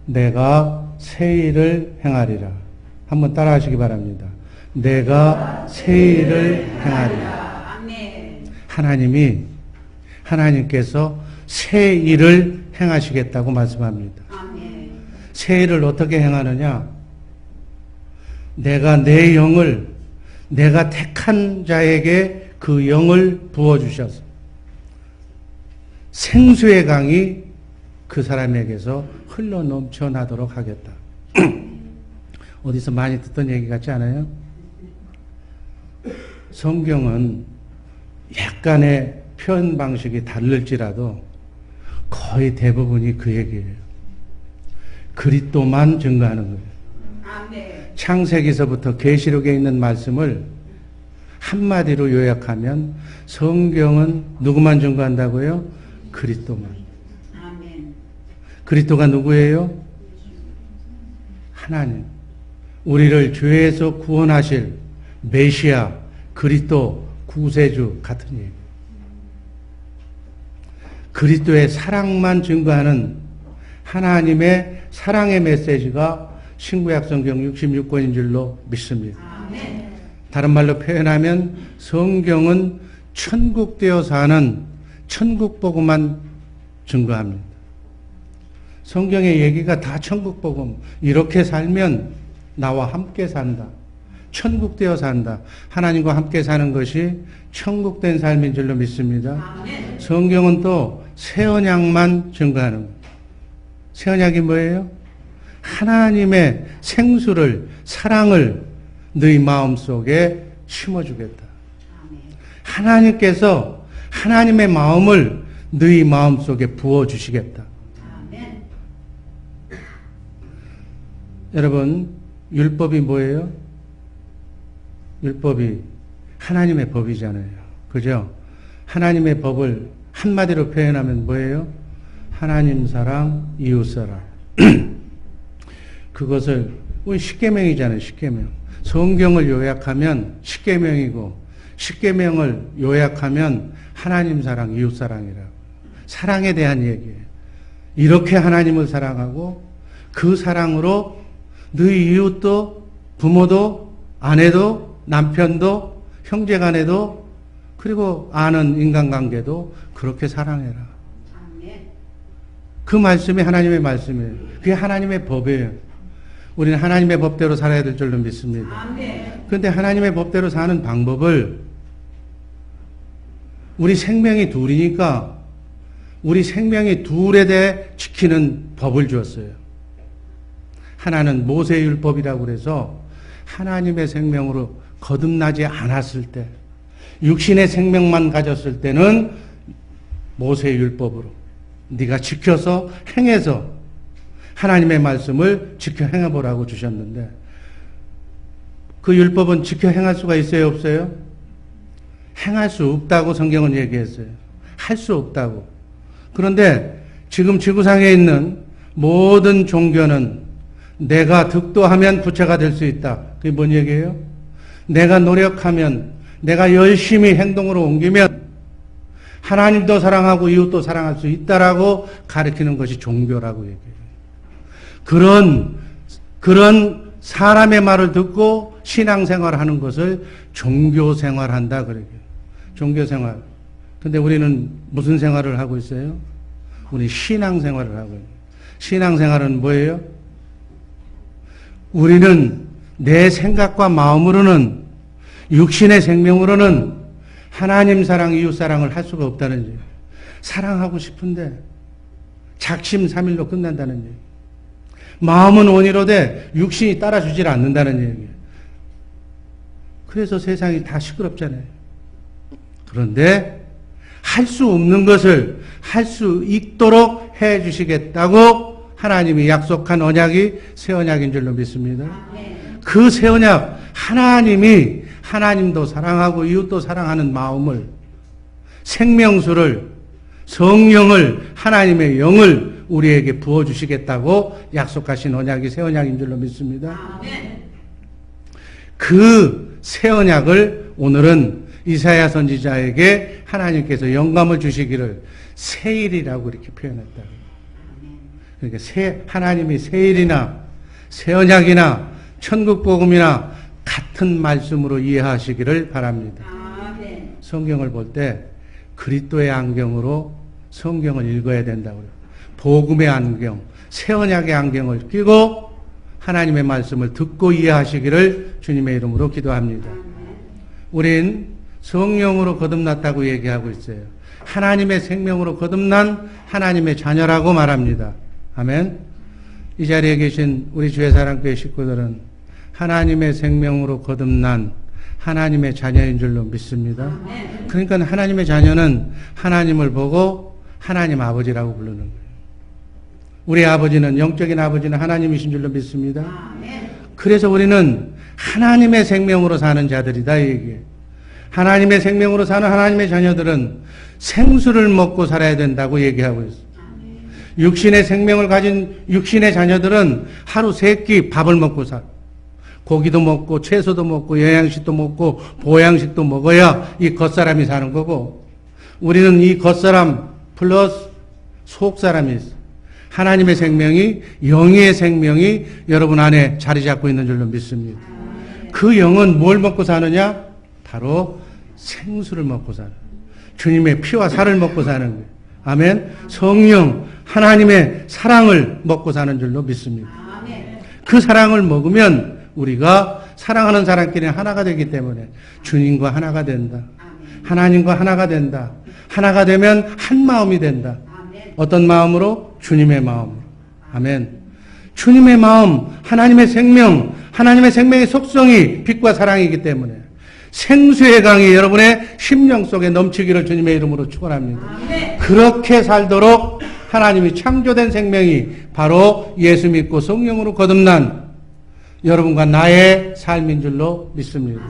내가 새 일을 행하리라. 한번 따라 하시기 바랍니다. 내가 새 일을 행하리라. 하나님께서 새 일을 행하시겠다고 말씀합니다. 새 일을 어떻게 행하느냐? 내가 내 영을, 내가 택한 자에게 그 영을 부어주셔서 생수의 강이 그 사람에게서 흘러 넘쳐나도록 하겠다. 어디서 많이 듣던 얘기 같지 않아요? 성경은 약간의 표현 방식이 다를지라도 거의 대부분이 그 얘기예요. 그리스도만 증거하는 거예요. 창세기서부터 계시록에 있는 말씀을 한마디로 요약하면 성경은 누구만 증거한다고요? 그리스도만. 그리스도가 누구예요? 하나님. 우리를 죄에서 구원하실 메시아, 그리스도, 구세주 같은 얘기. 그리스도의 사랑만 증거하는 하나님의 사랑의 메시지가 신구약 성경 66권인 줄로 믿습니다. 다른 말로 표현하면 성경은 천국되어 사는 천국복음만 증거합니다. 성경의 얘기가 다 천국복음. 이렇게 살면 나와 함께 산다. 천국되어 산다. 하나님과 함께 사는 것이 천국된 삶인 줄로 믿습니다. 성경은 또 새 언약만 증거하는 거예요. 새 언약이 뭐예요? 하나님의 생수를, 사랑을 너희 마음속에 심어주겠다. 하나님께서 하나님의 마음을 너희 마음속에 부어주시겠다. 여러분, 율법이 뭐예요? 율법이 하나님의 법이잖아요. 그죠? 하나님의 법을 한마디로 표현하면 뭐예요? 하나님 사랑, 이웃 사랑. 그것을 우리 십계명이잖아요. 십계명. 성경을 요약하면 십계명이고 십계명을 요약하면 하나님 사랑, 이웃 사랑이라고. 사랑에 대한 얘기예요. 이렇게 하나님을 사랑하고 그 사랑으로 너희 이웃도, 부모도, 아내도, 남편도, 형제간에도, 그리고 아는 인간관계도 그렇게 사랑해라. 그 말씀이 하나님의 말씀이에요. 그게 하나님의 법이에요. 우리는 하나님의 법대로 살아야 될 줄로 믿습니다. 그런데 하나님의 법대로 사는 방법을 우리 생명이 둘이니까 우리 생명이 둘에 대해 지키는 법을 주었어요. 하나는 모세율법이라고 그래서 하나님의 생명으로 거듭나지 않았을 때, 육신의 생명만 가졌을 때는 모세율법으로 네가 지켜서 행해서 하나님의 말씀을 지켜 행해보라고 주셨는데, 그 율법은 지켜 행할 수가 있어요, 없어요? 행할 수 없다고 성경은 얘기했어요. 할 수 없다고. 그런데 지금 지구상에 있는 모든 종교는 내가 득도하면 부처가 될 수 있다. 그게 뭔 얘기예요? 내가 노력하면, 내가 열심히 행동으로 옮기면 하나님도 사랑하고 이웃도 사랑할 수 있다라고 가르치는 것이 종교라고 얘기해요. 그런 사람의 말을 듣고 신앙생활을 하는 것을 종교생활한다 그래요. 종교생활. 근데 우리는 무슨 생활을 하고 있어요? 우리 신앙생활을 하고 있어요. 신앙생활은 뭐예요? 우리는 내 생각과 마음으로는, 육신의 생명으로는 하나님 사랑, 이웃 사랑을 할 수가 없다는 얘기. 사랑하고 싶은데 작심삼일로 끝난다는 얘기. 마음은 원이로되 육신이 따라주질 않는다는 얘기. 그래서 세상이 다 시끄럽잖아요. 그런데 할 수 없는 것을 할 수 있도록 해 주시겠다고 하나님이 약속한 언약이 새 언약인 줄로 믿습니다. 그 새 언약, 하나님이 하나님도 사랑하고 이웃도 사랑하는 마음을, 생명수를, 성령을, 하나님의 영을 우리에게 부어주시겠다고 약속하신 언약이 새 언약인 줄로 믿습니다. 그 새 언약을 오늘은 이사야 선지자에게 하나님께서 영감을 주시기를 새 일이라고 이렇게 표현했다. 그러니까 하나님이 세일이나 새 언약이나 천국 복음이나 같은 말씀으로 이해하시기를 바랍니다. 성경을 볼 때 그리스도의 안경으로 성경을 읽어야 된다고요. 복음의 안경, 새 언약의 안경을 끼고 하나님의 말씀을 듣고 이해하시기를 주님의 이름으로 기도합니다. 우린 성령으로 거듭났다고 얘기하고 있어요. 하나님의 생명으로 거듭난 하나님의 자녀라고 말합니다. 아멘. 이 자리에 계신 우리 주의 사랑교회 식구들은 하나님의 생명으로 거듭난 하나님의 자녀인 줄로 믿습니다. 그러니까 하나님의 자녀는 하나님을 보고 하나님 아버지라고 부르는 거예요. 우리 아버지는, 영적인 아버지는 하나님이신 줄로 믿습니다. 그래서 우리는 하나님의 생명으로 사는 자들이다, 이 얘기예요. 하나님의 생명으로 사는 하나님의 자녀들은 생수를 먹고 살아야 된다고 얘기하고 있어요. 육신의 생명을 가진 육신의 자녀들은 하루 3끼 밥을 먹고 살아요. 고기도 먹고 채소도 먹고 영양식도 먹고 보양식도 먹어야 이 겉사람이 사는 거고, 우리는 이 겉사람 플러스 속사람이 있어요. 하나님의 생명이, 영의 생명이 여러분 안에 자리 잡고 있는 줄로 믿습니다. 그 영은 뭘 먹고 사느냐? 바로 생수를 먹고 사는, 주님의 피와 살을 먹고 사는 거예요. 아멘. 성령, 하나님의 사랑을 먹고 사는 줄로 믿습니다. 그 사랑을 먹으면 우리가 사랑하는 사람끼리 하나가 되기 때문에 주님과 하나가 된다. 하나님과 하나가 된다. 하나가 되면 한 마음이 된다. 어떤 마음으로? 주님의 마음으로. 아멘. 주님의 마음, 하나님의 생명, 하나님의 생명의 속성이 빛과 사랑이기 때문에 생수의 강이 여러분의 심령 속에 넘치기를 주님의 이름으로 축원합니다. 그렇게 살도록 하나님이 창조된 생명이 바로 예수 믿고 성령으로 거듭난 여러분과 나의 삶인 줄로 믿습니다.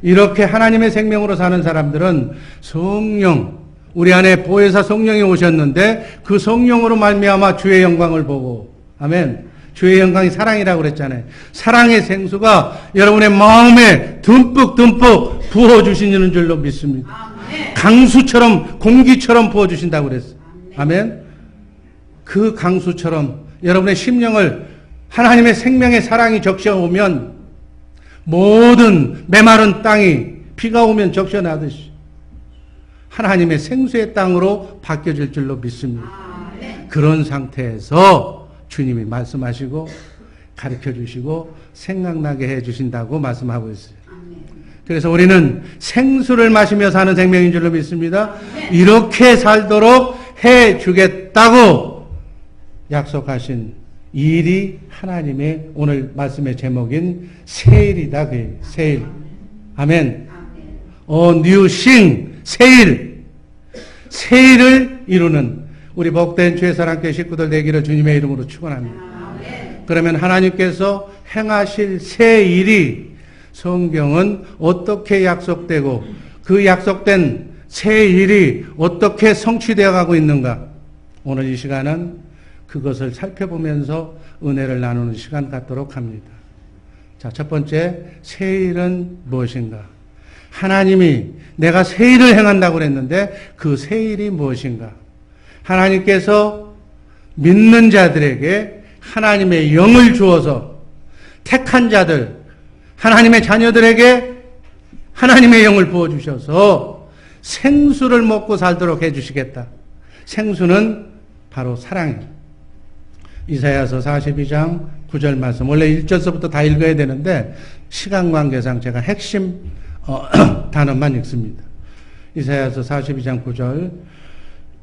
이렇게 하나님의 생명으로 사는 사람들은 성령, 우리 안에 보혜사 성령이 오셨는데 그 성령으로 말미암아 주의 영광을 보고, 아멘. 주의 영광이 사랑이라고 그랬잖아요. 사랑의 생수가 여러분의 마음에 듬뿍 부어주시는 줄로 믿습니다. 강수처럼, 공기처럼 부어주신다고 그랬어요. 아멘. 그 강수처럼 여러분의 심령을 하나님의 생명의 사랑이 적셔오면 모든 메마른 땅이 비가 오면 적셔나듯이 하나님의 생수의 땅으로 바뀌어질 줄로 믿습니다. 그런 상태에서 주님이 말씀하시고 가르쳐 주시고 생각나게 해 주신다고 말씀하고 있어요. 그래서 우리는 생수를 마시며 사는 생명인 줄로 믿습니다. 이렇게 살도록 해 주겠다고 약속하신 일이 하나님의 오늘 말씀의 제목인 세일이다. 그 세일. 아멘. new thing, 세일. 세일을 이루는 우리 복된 주의 사랑교회 식구들 되기를 주님의 이름으로 축원합니다. 그러면 하나님께서 행하실 새 일이 성경은 어떻게 약속되고 그 약속된 새 일이 어떻게 성취되어 가고 있는가? 오늘 이 시간은 그것을 살펴보면서 은혜를 나누는 시간 갖도록 합니다. 자, 첫 번째, 새 일은 무엇인가? 하나님이 내가 새 일을 행한다고 그랬는데 그 새 일이 무엇인가? 하나님께서 믿는 자들에게 하나님의 영을 주어서 택한 자들, 하나님의 자녀들에게 하나님의 영을 부어주셔서 생수를 먹고 살도록 해주시겠다. 생수는 바로 사랑이에요. 이사야서 42장 9절 말씀. 원래 1절서부터 다 읽어야 되는데 시간 관계상 제가 핵심 단어만 읽습니다. 이사야서 42장 9절.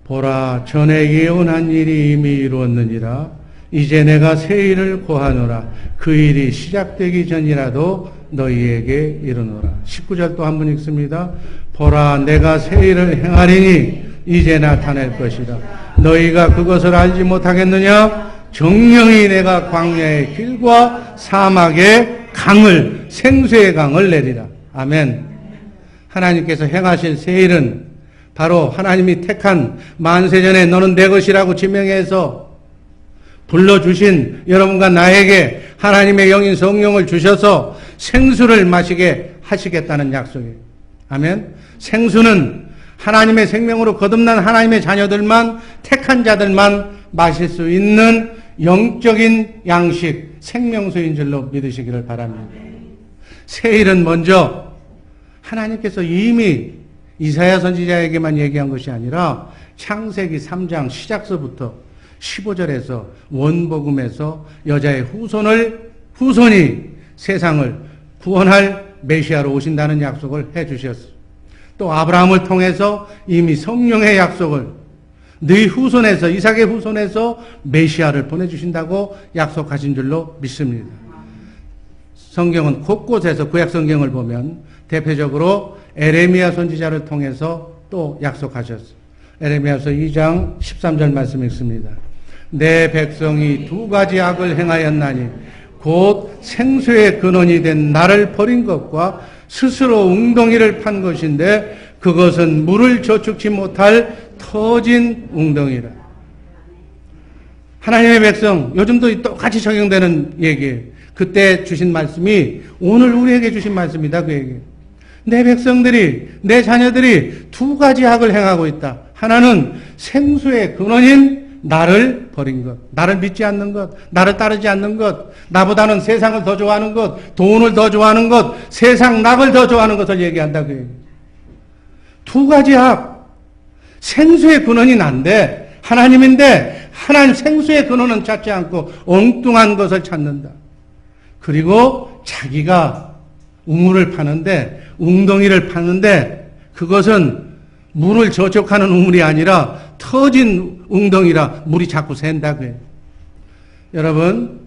보라, 전에 예언한 일이 이미 이루었느니라. 이제 내가 새 일을 고하노라. 그 일이 시작되기 전이라도 너희에게 이르노라. 19절 또 한 번 읽습니다. 보라, 내가 새 일을 행하리니 이제 나타낼 것이다. 너희가 그것을 알지 못하겠느냐? 정령이 내가 광야의 길과 사막의 강을, 생수의 강을 내리라. 아멘. 하나님께서 행하실 새 일은 바로 하나님이 택한 만세전에 너는 내 것이라고 지명해서 불러주신 여러분과 나에게 하나님의 영인 성령을 주셔서 생수를 마시게 하시겠다는 약속이에요. 아멘. 생수는 하나님의 생명으로 거듭난 하나님의 자녀들만, 택한 자들만 마실 수 있는 영적인 양식, 생명수인 줄로 믿으시기를 바랍니다. 새 일은 먼저 하나님께서 이미 이사야 선지자에게만 얘기한 것이 아니라 창세기 3장 시작서부터 15절에서 원복음에서 여자의 후손이 세상을 구원할 메시아로 오신다는 약속을 해 주셨어요. 또 아브라함을 통해서 이미 성령의 약속을 네 후손에서, 이삭의 후손에서 메시아를 보내주신다고 약속하신 줄로 믿습니다. 성경은 곳곳에서 구약 성경을 보면 대표적으로 에레미야 선지자를 통해서 또 약속하셨어요. 에레미야서 2장 13절 말씀 읽습니다. 내 백성이 두 가지 악을 행하였나니 곧 생수의 근원이 된 나를 버린 것과 스스로 웅덩이를 판 것인데 그것은 물을 저축치 못할 터진 웅덩이라. 하나님의 백성, 요즘도 똑같이 적용되는 얘기예요. 그때 주신 말씀이 오늘 우리에게 주신 말씀이다. 그 얘기예요. 내 백성들이, 내 자녀들이 두 가지 악을 행하고 있다. 하나는 생수의 근원인 나를 버린 것, 나를 믿지 않는 것, 나를 따르지 않는 것, 나보다는 세상을 더 좋아하는 것, 돈을 더 좋아하는 것, 세상 낙을 더 좋아하는 것을 얘기한다. 그 얘기예요. 두 가지 악. 생수의 근원이 난데, 하나님인데, 하나님 생수의 근원은 찾지 않고 엉뚱한 것을 찾는다. 그리고 자기가 우물을 파는데, 웅덩이를 파는데, 그것은 물을 저축하는 우물이 아니라 터진 웅덩이라 물이 자꾸 샌다. 그래요. 여러분,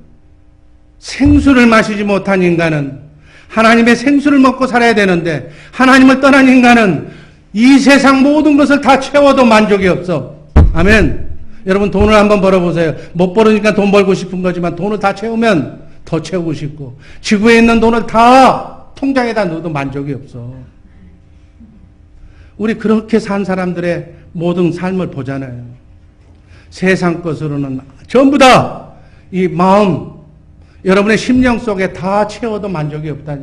생수를 마시지 못한 인간은 하나님의 생수를 먹고 살아야 되는데, 하나님을 떠난 인간은 이 세상 모든 것을 다 채워도 만족이 없어. 아멘. 여러분, 돈을 한번 벌어보세요. 못 벌으니까 돈 벌고 싶은 거지만 돈을 다 채우면 더 채우고 싶고, 지구에 있는 돈을 다 통장에다 넣어도 만족이 없어. 우리 그렇게 산 사람들의 모든 삶을 보잖아요. 세상 것으로는 전부 다 이 마음, 여러분의 심령 속에 다 채워도 만족이 없다니.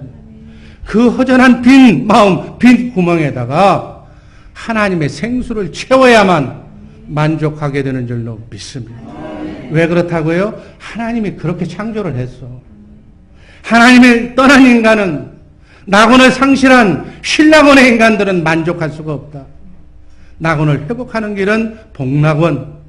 그 허전한 빈 마음, 빈 구멍에다가 하나님의 생수를 채워야만 만족하게 되는 줄로 믿습니다. 왜 그렇다고요? 하나님이 그렇게 창조를 했어. 하나님을 떠난 인간은, 낙원을 상실한 신낙원의 인간들은 만족할 수가 없다. 낙원을 회복하는 길은 복낙원,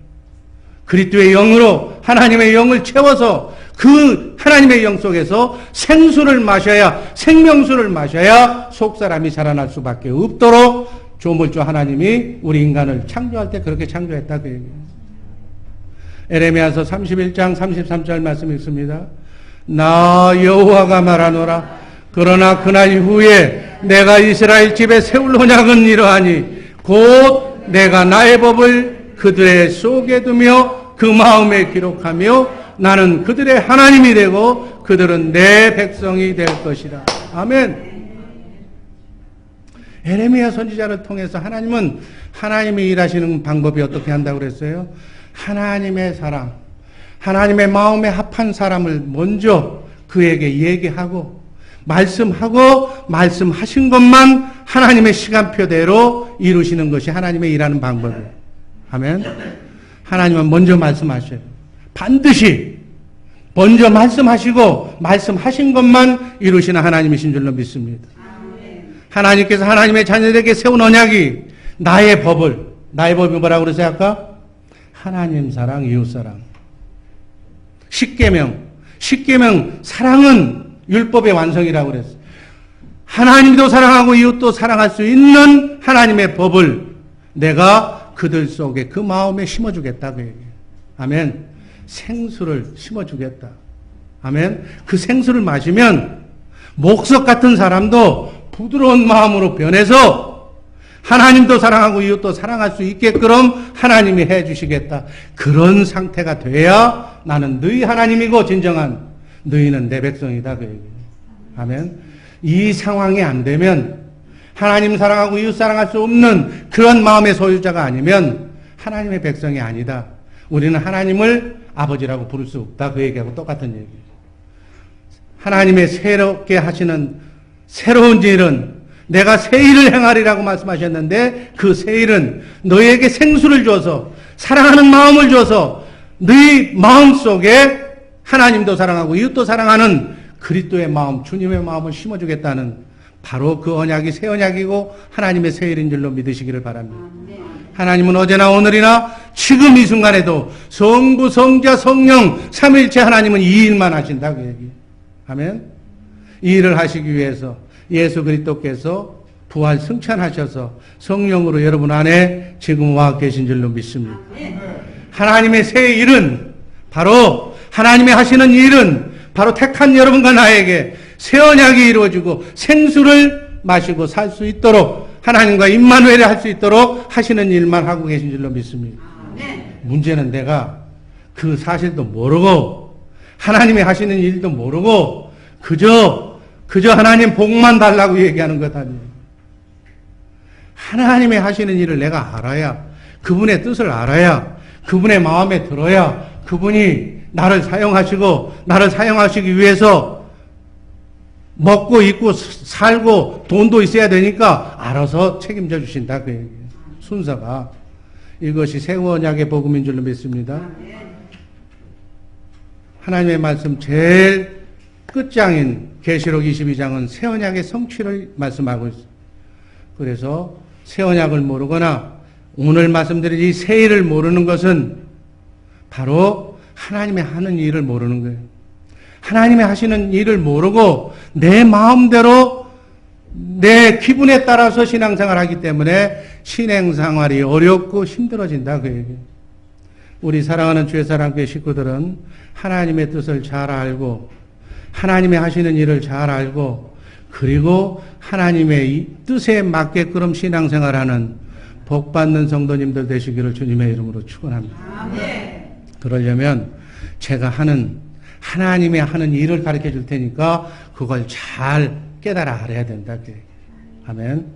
그리스도의 영으로 하나님의 영을 채워서 그 하나님의 영 속에서 생수를 마셔야, 생명수를 마셔야 속사람이 자라날 수밖에 없도록 조물주 하나님이 우리 인간을 창조할 때 그렇게 창조했다. 그 얘기예요. 에레미야서 31장 33절 말씀 읽습니다. 나 여호와가 말하노라. 그러나 그날 이후에 내가 이스라엘 집에 세울 언약은 이러하니 곧 내가 나의 법을 그들의 속에 두며 그 마음에 기록하며 나는 그들의 하나님이 되고 그들은 내 백성이 될 것이라. 아멘. 에레미야 선지자를 통해서 하나님은 하나님이 일하시는 방법이 어떻게 한다고 그랬어요? 하나님의 사람, 하나님의 마음에 합한 사람을 먼저 그에게 얘기하고 말씀하고 말씀하신 것만 하나님의 시간표대로 이루시는 것이 하나님의 일하는 방법이에요. 아멘. 하나님은 먼저 말씀하셔요. 반드시 먼저 말씀하시고 말씀하신 것만 이루시는 하나님이신 줄로 믿습니다. 하나님께서 하나님의 자녀들에게 세운 언약이 나의 법이 뭐라고 그러세요 아까? 하나님 사랑, 이웃 사랑. 십계명 사랑은 율법의 완성이라고 그랬어요. 하나님도 사랑하고 이웃도 사랑할 수 있는 하나님의 법을 내가 그들 속에 그 마음에 심어주겠다. 그 얘기예요. 아멘. 생수를 심어주겠다. 아멘. 그 생수를 마시면 목석 같은 사람도 부드러운 마음으로 변해서 하나님도 사랑하고 이웃도 사랑할 수 있게끔 하나님이 해주시겠다. 그런 상태가 돼야 나는 너희 하나님이고 진정한 너희는 내 백성이다. 그 얘기예요. 아멘. 이 상황이 안 되면 하나님 사랑하고 이웃 사랑할 수 없는 그런 마음의 소유자가 아니면 하나님의 백성이 아니다. 우리는 하나님을 아버지라고 부를 수 없다. 그 얘기하고 똑같은 얘기예요. 하나님의 새롭게 하시는 새로운 일은 내가 새 일을 행하리라고 말씀하셨는데 그 새 일은 너희에게 생수를 줘서 사랑하는 마음을 줘서 너희 마음속에 하나님도 사랑하고 이웃도 사랑하는 그리스도의 마음, 주님의 마음을 심어주겠다는 바로 그 언약이 새 언약이고 하나님의 새 일인 줄로 믿으시기를 바랍니다. 하나님은 어제나 오늘이나 지금 이 순간에도 성부, 성자, 성령 삼위일체 하나님은 이 일만 하신다고 얘기해요. 아멘. 이 일을 하시기 위해서 예수 그리스도께서 부활 승천하셔서 성령으로 여러분 안에 지금 와 계신 줄로 믿습니다. 하나님의 새 일은 바로 하나님의 하시는 일은 바로 택한 여러분과 나에게 새 언약이 이루어지고 생수를 마시고 살 수 있도록 하나님과 임마누엘을 할 수 있도록 하시는 일만 하고 계신 줄로 믿습니다. 문제는 내가 그 사실도 모르고 하나님이 하시는 일도 모르고 그저 하나님 복만 달라고 얘기하는 것 아니에요. 하나님이 하시는 일을 내가 알아야, 그분의 뜻을 알아야, 그분의 마음에 들어야 그분이 나를 사용하시고 나를 사용하시기 위해서 먹고 입고 살고 돈도 있어야 되니까 알아서 책임져 주신다 그 얘기예요. 순서가. 이것이 새 언약의 복음인 줄로 믿습니다. 하나님의 말씀 제일 끝장인 계시록 22장은 새 언약의 성취를 말씀하고 있어요. 그래서 새 언약을 모르거나 오늘 말씀드린 이 새 일을 모르는 것은 바로 하나님의 하는 일을 모르는 거예요. 하나님이 하시는 일을 모르고 내 마음대로 내 기분에 따라서 신앙생활을 하기 때문에 신앙생활이 어렵고 힘들어진다 그 얘기예요. 우리 사랑하는 주의 사랑교회 식구들은 하나님의 뜻을 잘 알고 하나님이 하시는 일을 잘 알고 그리고 하나님의 뜻에 맞게끔 신앙생활하는 복받는 성도님들 되시기를 주님의 이름으로 축원합니다. 그러려면 제가 하나님의 하는 일을 가르쳐 줄 테니까 그걸 잘 깨달아 알아야 된다. 아멘.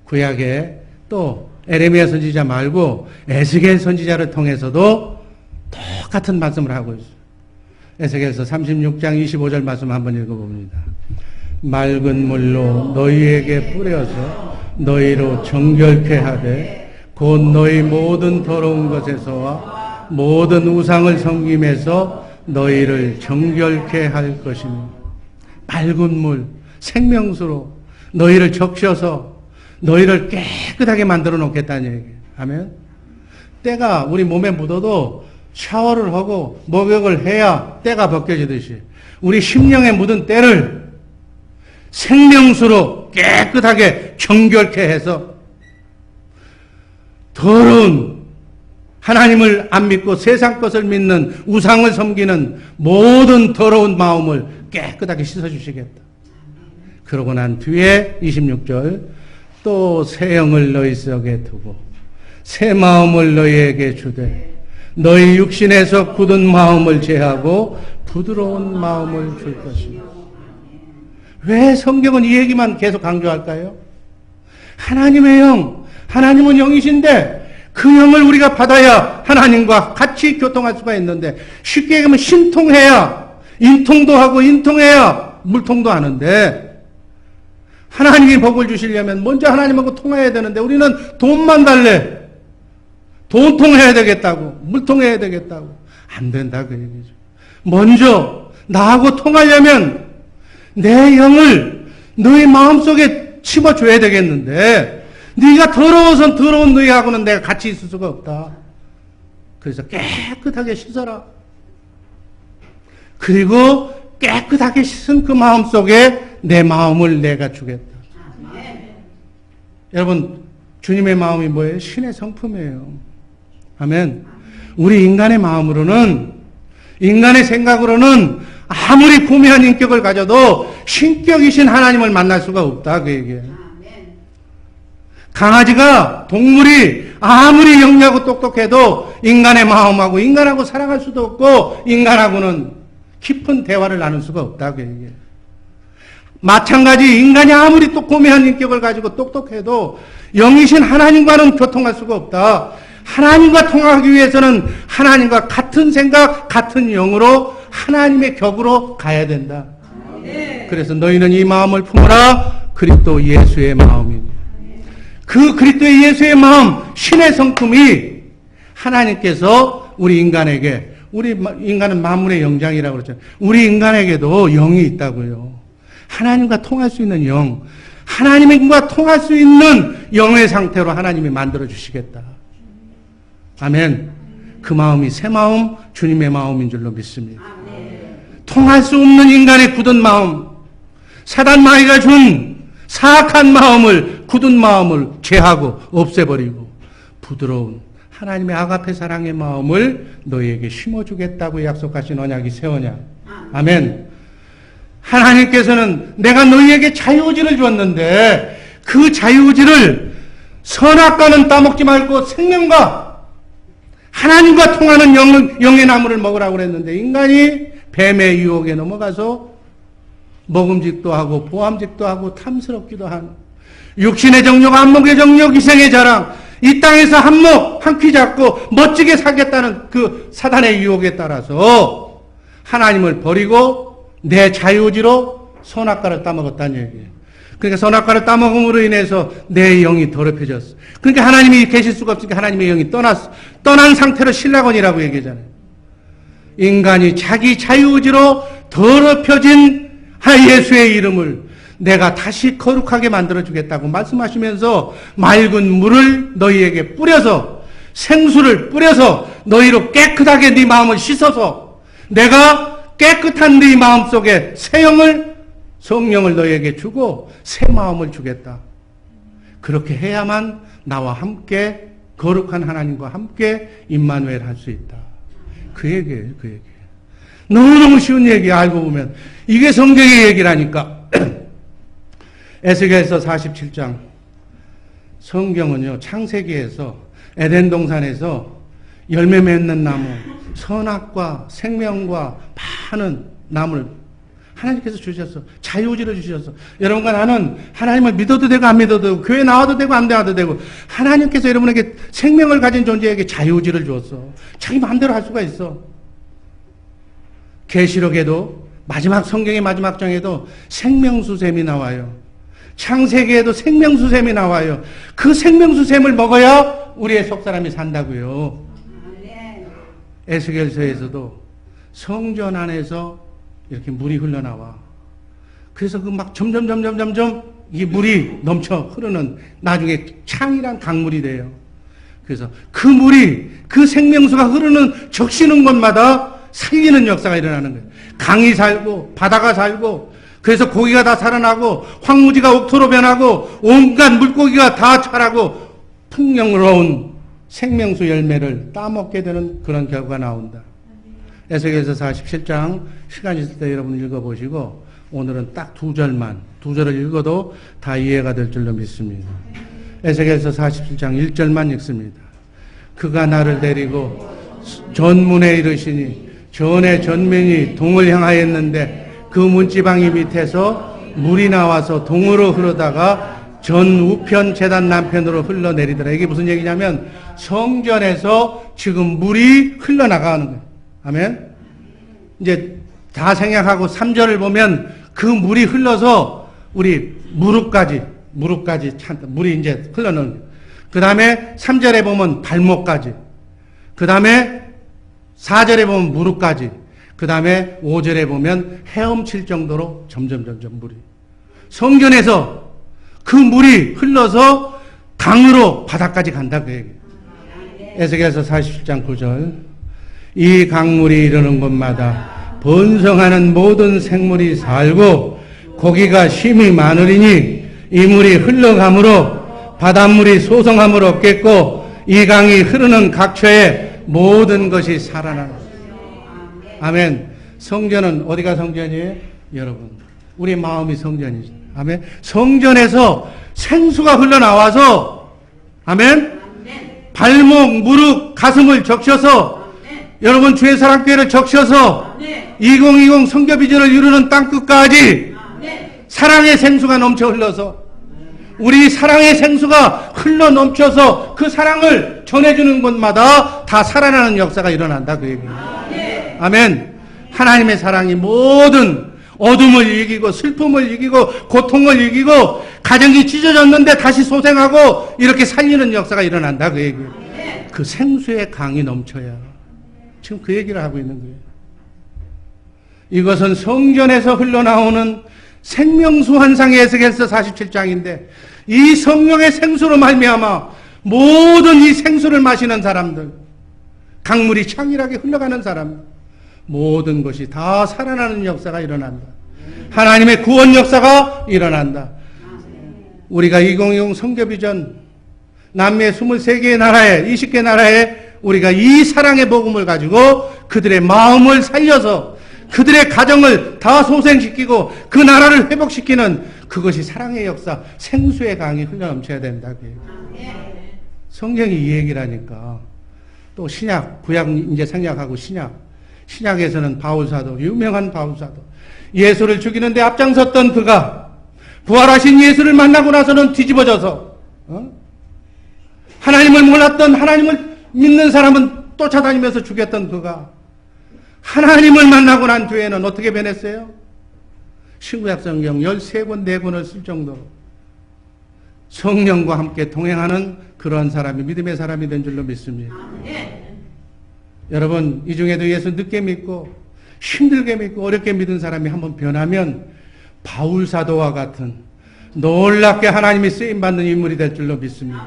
구약에 또 에레미야 선지자 말고 에스겔 선지자를 통해서도 똑같은 말씀을 하고 있어요. 에스겔서 36장 25절 말씀 한번 읽어봅니다. 맑은 물로 너희에게 뿌려서 너희로 정결케 하되 곧 너희 모든 더러운 것에서와 모든 우상을 섬김에서 너희를 정결케 할 것입니다. 맑은 물, 생명수로 너희를 적셔서 너희를 깨끗하게 만들어 놓겠다는 얘기예요. 아멘. 때가 우리 몸에 묻어도 샤워를 하고 목욕을 해야 때가 벗겨지듯이 우리 심령에 묻은 때를 생명수로 깨끗하게 정결케 해서 더러운 하나님을 안 믿고 세상 것을 믿는 우상을 섬기는 모든 더러운 마음을 깨끗하게 씻어주시겠다. 그러고 난 뒤에 26절 또 새 영을 너희 속에 두고 새 마음을 너희에게 주되 너희 육신에서 굳은 마음을 제하고 부드러운 마음을 줄 것이다. 왜 성경은 이 얘기만 계속 강조할까요? 하나님의 영, 하나님은 영이신데 그 영을 우리가 받아야 하나님과 같이 교통할 수가 있는데 쉽게 얘기하면 신통해야 인통도 하고 인통해야 물통도 하는데 하나님이 복을 주시려면 먼저 하나님하고 통해야 되는데 우리는 돈만 달래. 돈 통해야 되겠다고 물통해야 되겠다고 안 된다 그 얘기죠. 먼저 나하고 통하려면 내 영을 너희 마음속에 심어줘야 되겠는데 네가 더러워서 더러운 너희하고는 내가 같이 있을 수가 없다. 그래서 깨끗하게 씻어라. 그리고 깨끗하게 씻은 그 마음 속에 내 마음을 내가 주겠다. 여러분 주님의 마음이 뭐예요? 신의 성품이에요. 아멘. 우리 인간의 마음으로는 인간의 생각으로는 아무리 고매한 인격을 가져도 신격이신 하나님을 만날 수가 없다 그 얘기예요. 강아지가 동물이 아무리 영리하고 똑똑해도 인간의 마음하고 인간하고 사랑할 수도 없고 인간하고는 깊은 대화를 나눌 수가 없다 그 얘기예요. 마찬가지 인간이 아무리 또 고매한 인격을 가지고 똑똑해도 영이신 하나님과는 교통할 수가 없다. 하나님과 통하기 위해서는 하나님과 같은 생각, 같은 영으로 하나님의 격으로 가야 된다. 그래서 너희는 이 마음을 품어라. 그리스도 예수의 마음입니다. 그 그리스도의 예수의 마음, 신의 성품이 하나님께서 우리 인간에게 우리 인간은 만물의 영장이라고 그러잖아요. 우리 인간에게도 영이 있다고요. 하나님과 통할 수 있는 영, 하나님과 통할 수 있는 영의 상태로 하나님이 만들어 주시겠다. 아멘. 그 마음이 새 마음, 주님의 마음인 줄로 믿습니다. 통할 수 없는 인간의 굳은 마음, 사단 마귀가 준 사악한 마음을, 굳은 마음을 제하고 없애버리고 부드러운 하나님의 아가페 사랑의 마음을 너희에게 심어주겠다고 약속하신 언약이 새 언약. 아멘. 하나님께서는 내가 너희에게 자유의지를 줬는데 그 자유의지를 선악과는 따먹지 말고 생명과 하나님과 통하는 영의 나무를 먹으라고 그랬는데 인간이 뱀의 유혹에 넘어가서 먹음직도 하고 보암직도 하고 탐스럽기도 한 육신의 정욕, 안목의 정욕, 이생의 자랑, 이 땅에서 한 퀴 잡고 멋지게 살겠다는 그 사단의 유혹에 따라서 하나님을 버리고 내 자유의지로 선악과를 따먹었다는 얘기예요. 그러니까 선악과를 따먹음으로 인해서 내 영이 더럽혀졌어. 그러니까 하나님이 계실 수가 없으니까 하나님의 영이 떠난 상태로 신라건이라고 얘기하잖아요. 인간이 자기 자유의지로 더럽혀진 예수의 이름을 내가 다시 거룩하게 만들어주겠다고 말씀하시면서 맑은 물을 너희에게 뿌려서 생수를 뿌려서 너희로 깨끗하게 네 마음을 씻어서 내가 깨끗한 네 마음 속에 새 영을 성령을 너희에게 주고 새 마음을 주겠다. 그렇게 해야만 나와 함께 거룩한 하나님과 함께 임마누엘 할 수 있다. 그 얘기예요. 그 얘기. 너무너무 쉬운 얘기 알고 보면 이게 성경의 얘기라니까. 에스겔서 47장 성경은요 창세기에서 에덴 동산에서 열매 맺는 나무 선악과 생명과 많은 나무를 하나님께서 주셨어. 자유의지를 주셨어. 여러분과 나는 하나님을 믿어도 되고 안 믿어도 되고 교회 나와도 되고 안 나와도 되고 하나님께서 여러분에게 생명을 가진 존재에게 자유의지를 주었어. 자기 마음대로 할 수가 있어. 계시록에도 성경의 마지막 장에도 생명수샘이 나와요. 창세기에도 생명수샘이 나와요. 그 생명수샘을 먹어야 우리의 속사람이 산다고요. 에스겔서에서도 성전 안에서 이렇게 물이 흘러나와. 그래서 그 막 점점 이 물이 넘쳐 흐르는 나중에 창이란 강물이 돼요. 그래서 그 물이 그 생명수가 흐르는 적시는 곳마다 살리는 역사가 일어나는 거예요. 강이 살고 바다가 살고 그래서 고기가 다 살아나고 황무지가 옥토로 변하고 온갖 물고기가 다 자라고 풍요로운 생명수 열매를 따먹게 되는 그런 결과가 나온다. 에스겔서 47장 시간 있을 때 여러분 읽어보시고 오늘은 딱 두 절을 읽어도 다 이해가 될 줄로 믿습니다. 에스겔서 47장 1절만 읽습니다. 그가 나를 데리고 전문에 이르시니 전에 전면이 동을 향하였는데 그 문지방이 밑에서 물이 나와서 동으로 흐르다가 전 우편 제단 남편으로 흘러내리더라. 이게 무슨 얘기냐면 성전에서 지금 물이 흘러나가는 거예요. 아멘. 이제 다 생략하고 3절을 보면 그 물이 흘러서 우리 무릎까지 물이 이제 흘러나오는 거예요. 그 다음에 3절에 보면 발목까지. 그 다음에 4절에 보면 무릎까지. 그 다음에 5절에 보면 헤엄칠 정도로 점점 물이. 성전에서 그 물이 흘러서 강으로 바다까지 간다 그 얘기예요. 에스겔서 47장 9절. 이 강물이 이르는 곳마다 번성하는 모든 생물이 살고 고기가 심히 많으리니 이 물이 흘러가므로 바닷물이 소성함을 얻겠고 이 강이 흐르는 각처에 모든 것이 살아나는. 아멘. 성전은 어디가 성전이에요? 여러분 우리 마음이 성전이죠. 아멘. 성전에서 생수가 흘러나와서 아멘. 발목, 무릎, 가슴을 적셔서 여러분 주의 사랑교회를 적셔서 2020 성교 비전을 이루는 땅끝까지 사랑의 생수가 넘쳐 흘러서 우리 사랑의 생수가 흘러 넘쳐서 그 사랑을 전해주는 곳마다 다 살아나는 역사가 일어난다 그 얘기예요. 아멘. 하나님의 사랑이 모든 어둠을 이기고 슬픔을 이기고 고통을 이기고 가정이 찢어졌는데 다시 소생하고 이렇게 살리는 역사가 일어난다 그 얘기예요. 그 생수의 강이 넘쳐야 지금 그 얘기를 하고 있는 거예요. 이것은 성전에서 흘러나오는 생명수 환상의 에스겔서 47장인데 이 성령의 생수로 말미암아 모든 이 생수를 마시는 사람들, 강물이 창일하게 흘러가는 사람, 모든 것이 다 살아나는 역사가 일어난다. 하나님의 구원 역사가 일어난다. 우리가 2020 성교비전 남미의 23개의 나라에 20개 나라에 우리가 이 사랑의 복음을 가지고 그들의 마음을 살려서 그들의 가정을 다 소생시키고 그 나라를 회복시키는 그것이 사랑의 역사, 생수의 강이 흘러넘쳐야 된다. 성경이 이 얘기를 하니까 또 신약, 구약 이제 생략하고 신약에서는 바울사도, 유명한 바울사도, 예수를 죽이는데 앞장섰던 그가 부활하신 예수를 만나고 나서는 뒤집어져서 하나님을 몰랐던, 하나님을 믿는 사람은 쫓아다니면서 죽였던 그가 하나님을 만나고 난 뒤에는 어떻게 변했어요? 신구약 성경 13권, 4권을 쓸 정도로 성령과 함께 동행하는 그러한 사람이 믿음의 사람이 된 줄로 믿습니다. 여러분, 이 중에도 예수 늦게 믿고 힘들게 믿고 어렵게 믿은 사람이 한번 변하면 바울사도와 같은 놀랍게 하나님이 쓰임받는 인물이 될 줄로 믿습니다.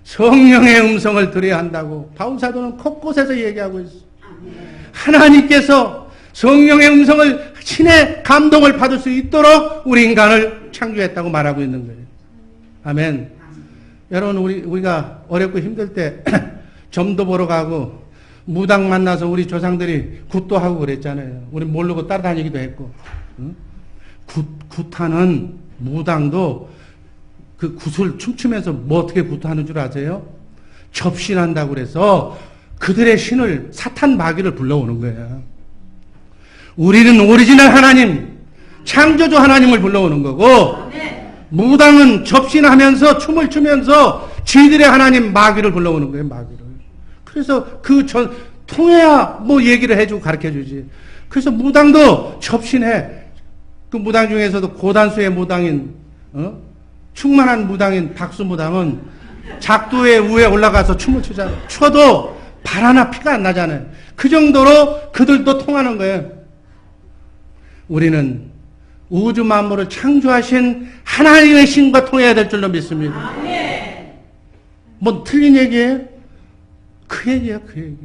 성령의 음성을 들어야 한다고 바울사도는 곳곳에서 얘기하고 있어요. 하나님께서 성령의 음성을 신의 감동을 받을 수 있도록 우리 인간을 창조했다고 말하고 있는 거예요. 아멘. 여러분, 우리가 어렵고 힘들 때 점도 보러 가고 무당 만나서 우리 조상들이 굿도 하고 그랬잖아요. 우리 모르고 따라다니기도 했고. 굿하는 무당도 그 굿을 춤추면서 뭐 어떻게 굿하는 줄 아세요? 접신한다고 그래서 그들의 신을 사탄 마귀를 불러오는 거예요. 우리는 오리지널 하나님, 창조주 하나님을 불러오는 거고 무당은 접신하면서 춤을 추면서 지들의 하나님 마귀를 불러오는 거예요. 마귀를. 그래서 통해야 뭐 얘기를 해주고 가르쳐주지. 그래서 무당도 접신해. 그 무당 중에서도 고단수의 무당인 충만한 무당인 박수무당은 작두의 위에 올라가서 춤을 추잖아요. 춰도 발 하나 피가 안 나잖아요. 그 정도로 그들도 통하는 거예요. 우리는 우주 만물을 창조하신 하나님의 신과 통해야 될 줄로 믿습니다. 뭐 틀린 얘기예요? 그 얘기야, 그 얘기.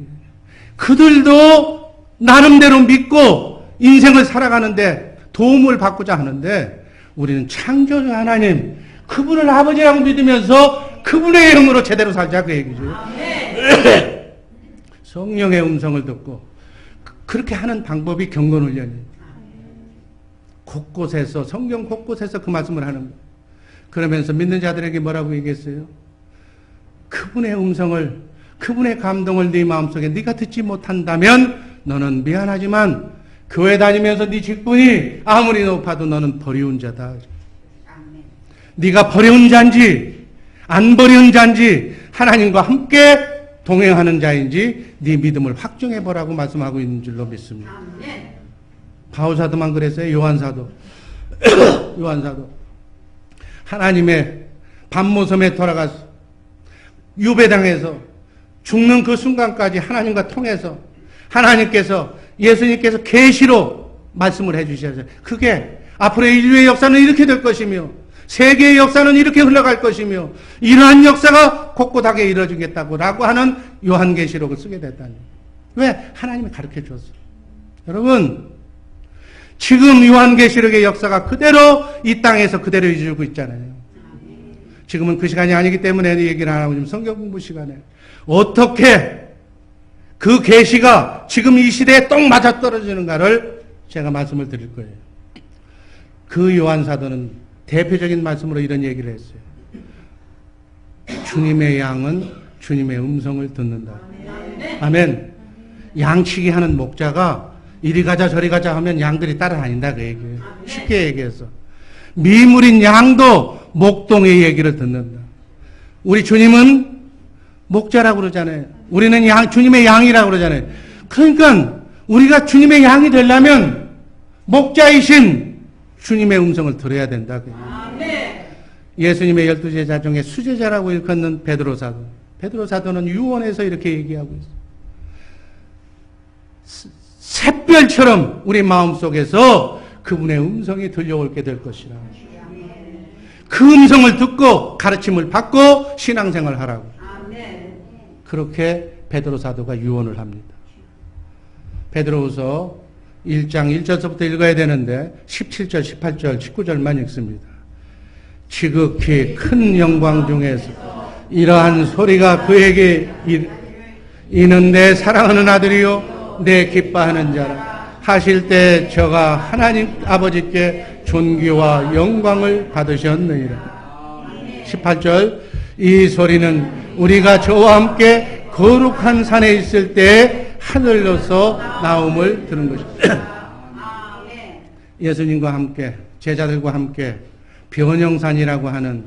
그들도 나름대로 믿고 인생을 살아가는데 도움을 받고자 하는데 우리는 창조주 하나님, 그분을 아버지라고 믿으면서 그분의 이름으로 제대로 살자, 그 얘기죠. 성령의 음성을 듣고 그렇게 하는 방법이 경건훈련이에요. 곳곳에서, 성경 곳곳에서 그 말씀을 하는 거예요. 그러면서 믿는 자들에게 뭐라고 얘기했어요? 그분의 음성을, 그분의 감동을 네 마음속에 네가 듣지 못한다면 너는 미안하지만 교회 다니면서 네 직분이 아무리 높아도 너는 버리운 자다. 네가 버려운 자인지 안 버려운 자인지 하나님과 함께 동행하는 자인지 네 믿음을 확정해보라고 말씀하고 있는 줄로 믿습니다. 바울사도만 그랬어요. 요한사도. 요한사도. 하나님의 반모섬에 돌아가서 유배당해서 죽는 그 순간까지 하나님과 통해서 하나님께서, 예수님께서 계시로 말씀을 해주셔서 그게 앞으로의 인류의 역사는 이렇게 될 것이며 세계의 역사는 이렇게 흘러갈 것이며 이러한 역사가 곳곳하게 이루어지겠다고 라고 하는 요한계시록을 쓰게 됐다니. 왜? 하나님이 가르쳐 줬어요. 여러분, 지금 요한계시록의 역사가 그대로 이 땅에서 그대로 이루어지고 있잖아요. 지금은 그 시간이 아니기 때문에 얘기를 안 하고 지금 성경 공부 시간에 어떻게 그 계시가 지금 이 시대에 똥 맞아떨어지는가를 제가 말씀을 드릴 거예요. 그 요한사도는 대표적인 말씀으로 이런 얘기를 했어요. 주님의 양은 주님의 음성을 듣는다. 아멘. 양치기 하는 목자가 이리 가자 저리 가자 하면 양들이 따라다닌다, 그 얘기예요. 쉽게 얘기해서 미물인 양도 목동의 얘기를 듣는다. 우리 주님은 목자라고 그러잖아요. 우리는 주님의 양이라고 그러잖아요. 그러니까 우리가 주님의 양이 되려면 목자이신 주님의 음성을 들어야 된다. 예수님의 12제자 중에 수제자라고 일컫는 베드로 사도. 베드로 사도는 유언에서 이렇게 얘기하고 있어요. 샛별처럼 우리 마음속에서 그분의 음성이 들려오게 될 것이라. 그 음성을 듣고 가르침을 받고 신앙생활을 하라고. 그렇게 베드로 사도가 유언을 합니다. 베드로후서 1장 1절부터 읽어야 되는데 17절, 18절, 19절만 읽습니다. 지극히 큰 영광 중에서 이러한 소리가 그에게 이는 내 사랑하는 아들이요 내 기뻐하는 자라 하실 때 저가 하나님 아버지께 존귀와 영광을 받으셨느니라. 18절 이 소리는 우리가 저와 함께 거룩한 산에 있을 때 하늘로서 나옴을 들은 것입니다. 예수님과 함께 제자들과 함께 변형산이라고 하는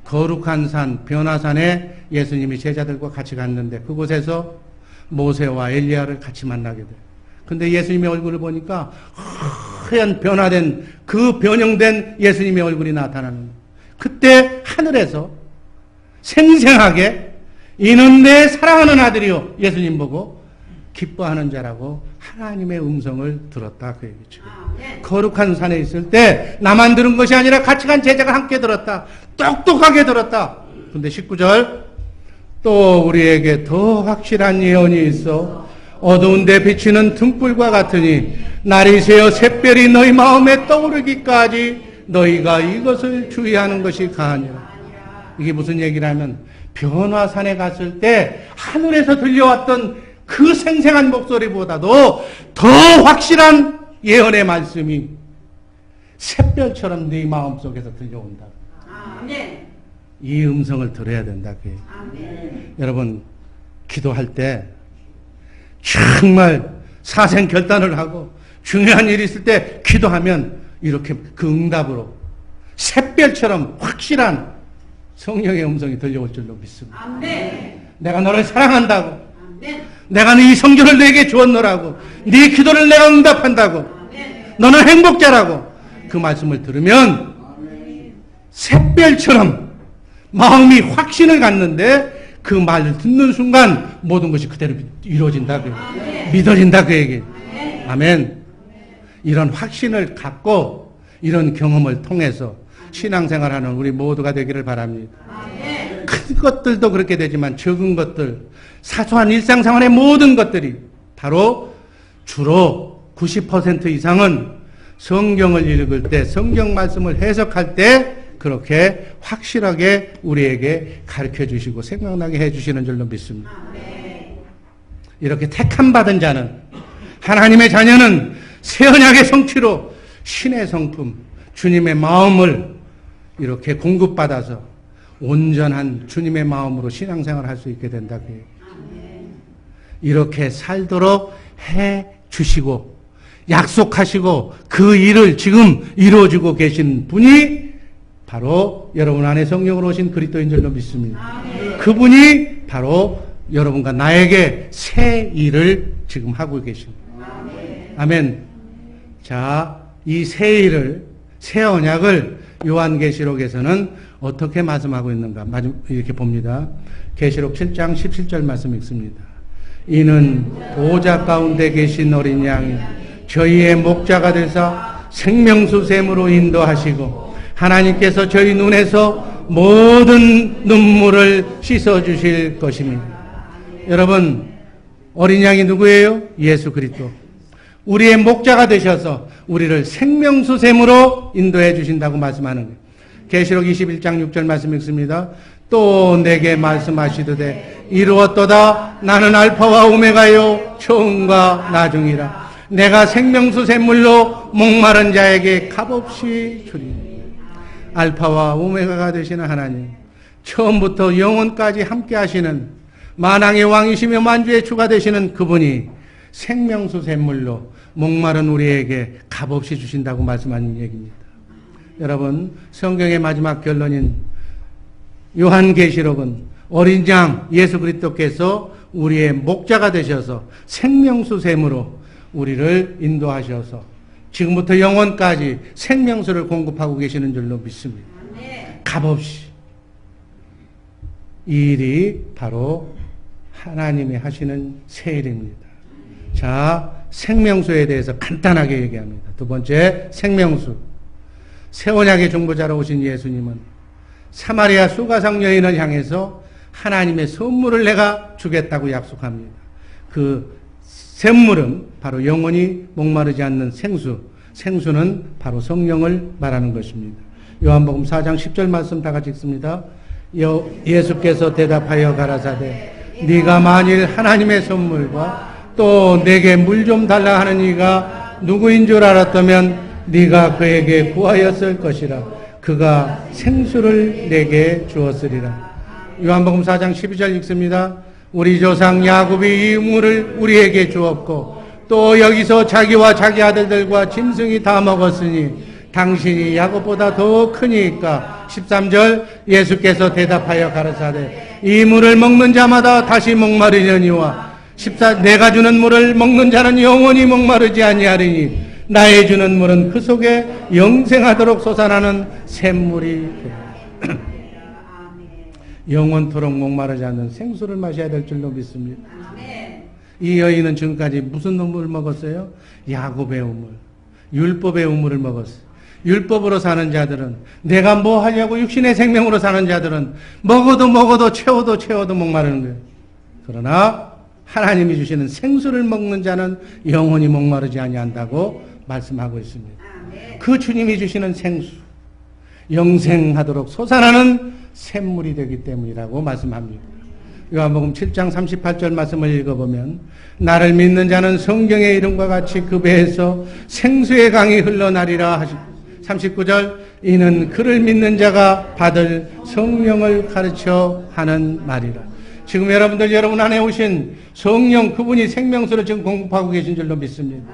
거룩한 산 변화산에 예수님이 제자들과 같이 갔는데 그곳에서 모세와 엘리야를 같이 만나게 돼요. 근데 예수님의 얼굴을 보니까 하얀 변화된 그 변형된 예수님의 얼굴이 나타나는 거예요. 그때 하늘에서 생생하게 이는 내 사랑하는 아들이요 예수님 보고 기뻐하는 자라고 하나님의 음성을 들었다 그 얘기죠. 거룩한 산에 있을 때 나만 들은 것이 아니라 같이 간 제자가 함께 들었다. 똑똑하게 들었다. 근데 19절 또 우리에게 더 확실한 예언이 있어 어두운 데 비치는 등불과 같으니 날이 새어 샛별이 너희 마음에 떠오르기까지 너희가 이것을 주의하는 것이 가하니라. 이게 무슨 얘기라면 변화산에 갔을 때 하늘에서 들려왔던 그 생생한 목소리보다도 더 확실한 예언의 말씀이 샛별처럼 네 마음속에서 들려온다. 이 음성을 들어야 된다. 여러분 기도할 때 정말 사생결단을 하고 중요한 일이 있을 때 기도하면 이렇게 그 응답으로 샛별처럼 확실한 성령의 음성이 들려올 줄로 믿습니다. 내가 너를 사랑한다고 내가 네 성전을 내게 주었노라고 네 기도를 내가 응답한다고 너는 행복자라고 그 말씀을 들으면 샛별처럼 마음이 확신을 갖는데 그 말을 듣는 순간 모든 것이 그대로 이루어진다 믿어진다 그 얘기. 아멘. 이런 확신을 갖고 이런 경험을 통해서 신앙생활하는 우리 모두가 되기를 바랍니다. 큰 것들도 그렇게 되지만 적은 것들 사소한 일상생활의 모든 것들이 바로 주로 90% 이상은 성경을 읽을 때 성경 말씀을 해석할 때 그렇게 확실하게 우리에게 가르쳐 주시고 생각나게 해 주시는 줄로 믿습니다. 이렇게 택함 받은 자는 하나님의 자녀는 새 언약의 성취로 신의 성품 주님의 마음을 이렇게 공급받아서 온전한 주님의 마음으로 신앙생활을 할 수 있게 된다. 이렇게 살도록 해 주시고 약속하시고 그 일을 지금 이루어주고 계신 분이 바로 여러분 안에 성령으로 오신 그리스도인 줄로 믿습니다. 그분이 바로 여러분과 나에게 새 일을 지금 하고 계십니다. 아멘. 자, 이 새 일을 새 언약을 요한계시록에서는 어떻게 말씀하고 있는가? 이렇게 봅니다. 계시록 7장 17절 말씀 읽습니다. 이는 보좌 가운데 계신 어린 양이 저희의 목자가 되사 생명수샘으로 인도하시고 하나님께서 저희 눈에서 모든 눈물을 씻어주실 것입니다. 여러분, 어린 양이 누구예요? 예수 그리스도. 우리의 목자가 되셔서 우리를 생명수샘으로 인도해 주신다고 말씀하는 거예요. 계시록 21장 6절 말씀 읽습니다. 또 내게 말씀하시되 이루었도다. 나는 알파와 오메가요 처음과 나중이라. 내가 생명수샘물로 목마른 자에게 값없이 주리니. 알파와 오메가가 되시는 하나님, 처음부터 영원까지 함께 하시는 만왕의 왕이시며 만주의 주가 되시는 그분이 생명수샘물로 목마른 우리에게 값없이 주신다고 말씀하는 얘기입니다. 여러분, 성경의 마지막 결론인 요한계시록은 어린 양 예수 그리스도께서 우리의 목자가 되셔서 생명수샘으로 우리를 인도하셔서 지금부터 영원까지 생명수를 공급하고 계시는 줄로 믿습니다. 값없이. 이 일이 바로 하나님이 하시는 새 일입니다. 자, 생명수에 대해서 간단하게 얘기합니다. 두 번째, 생명수. 새 언약의 중보자로 오신 예수님은 사마리아 수가성 여인을 향해서 하나님의 선물을 내가 주겠다고 약속합니다. 그 샘물은 바로 영원히 목마르지 않는 생수. 생수는 바로 성령을 말하는 것입니다. 요한복음 4장 10절 말씀 다 같이 읽습니다. 예수께서 대답하여 가라사대 네가 만일 하나님의 선물과 또 내게 물 좀 달라 하는 이가 누구인 줄 알았다면 네가 그에게 구하였을 것이라. 그가 생수를 내게 주었으리라. 요한복음 4장 12절 읽습니다. 우리 조상 야곱이 이 물을 우리에게 주었고 또 여기서 자기와 자기 아들들과 짐승이 다 먹었으니 당신이 야곱보다 더 크니까. 13절 예수께서 대답하여 가라사대 이 물을 먹는 자마다 다시 목마르려니와 14 내가 주는 물을 먹는 자는 영원히 목마르지 아니하리니 나의 주는 물은 그 속에 영생하도록 솟아나는 샘물이 되리라. 영원토록 목마르지 않는 생수를 마셔야 될 줄로 믿습니다. 이 여인은 지금까지 무슨 우물을 먹었어요? 야곱의 우물, 율법의 우물을 먹었어요. 율법으로 사는 자들은, 내가 뭐 하려고 육신의 생명으로 사는 자들은 먹어도 채워도 목마르는 거예요. 그러나 하나님이 주시는 생수를 먹는 자는 영원히 목마르지 아니한다고 말씀하고 있습니다. 그 주님이 주시는 생수, 영생하도록 솟아나는 샘물이 되기 때문이라고 말씀합니다. 요한복음 7장 38절 말씀을 읽어보면 나를 믿는 자는 성경의 이름과 같이 그 배에서 생수의 강이 흘러나리라 하시고 39절 이는 그를 믿는 자가 받을 성령을 가르쳐 하는 말이라. 지금 여러분 안에 오신 성령 그분이 생명수를 지금 공급하고 계신 줄로 믿습니다.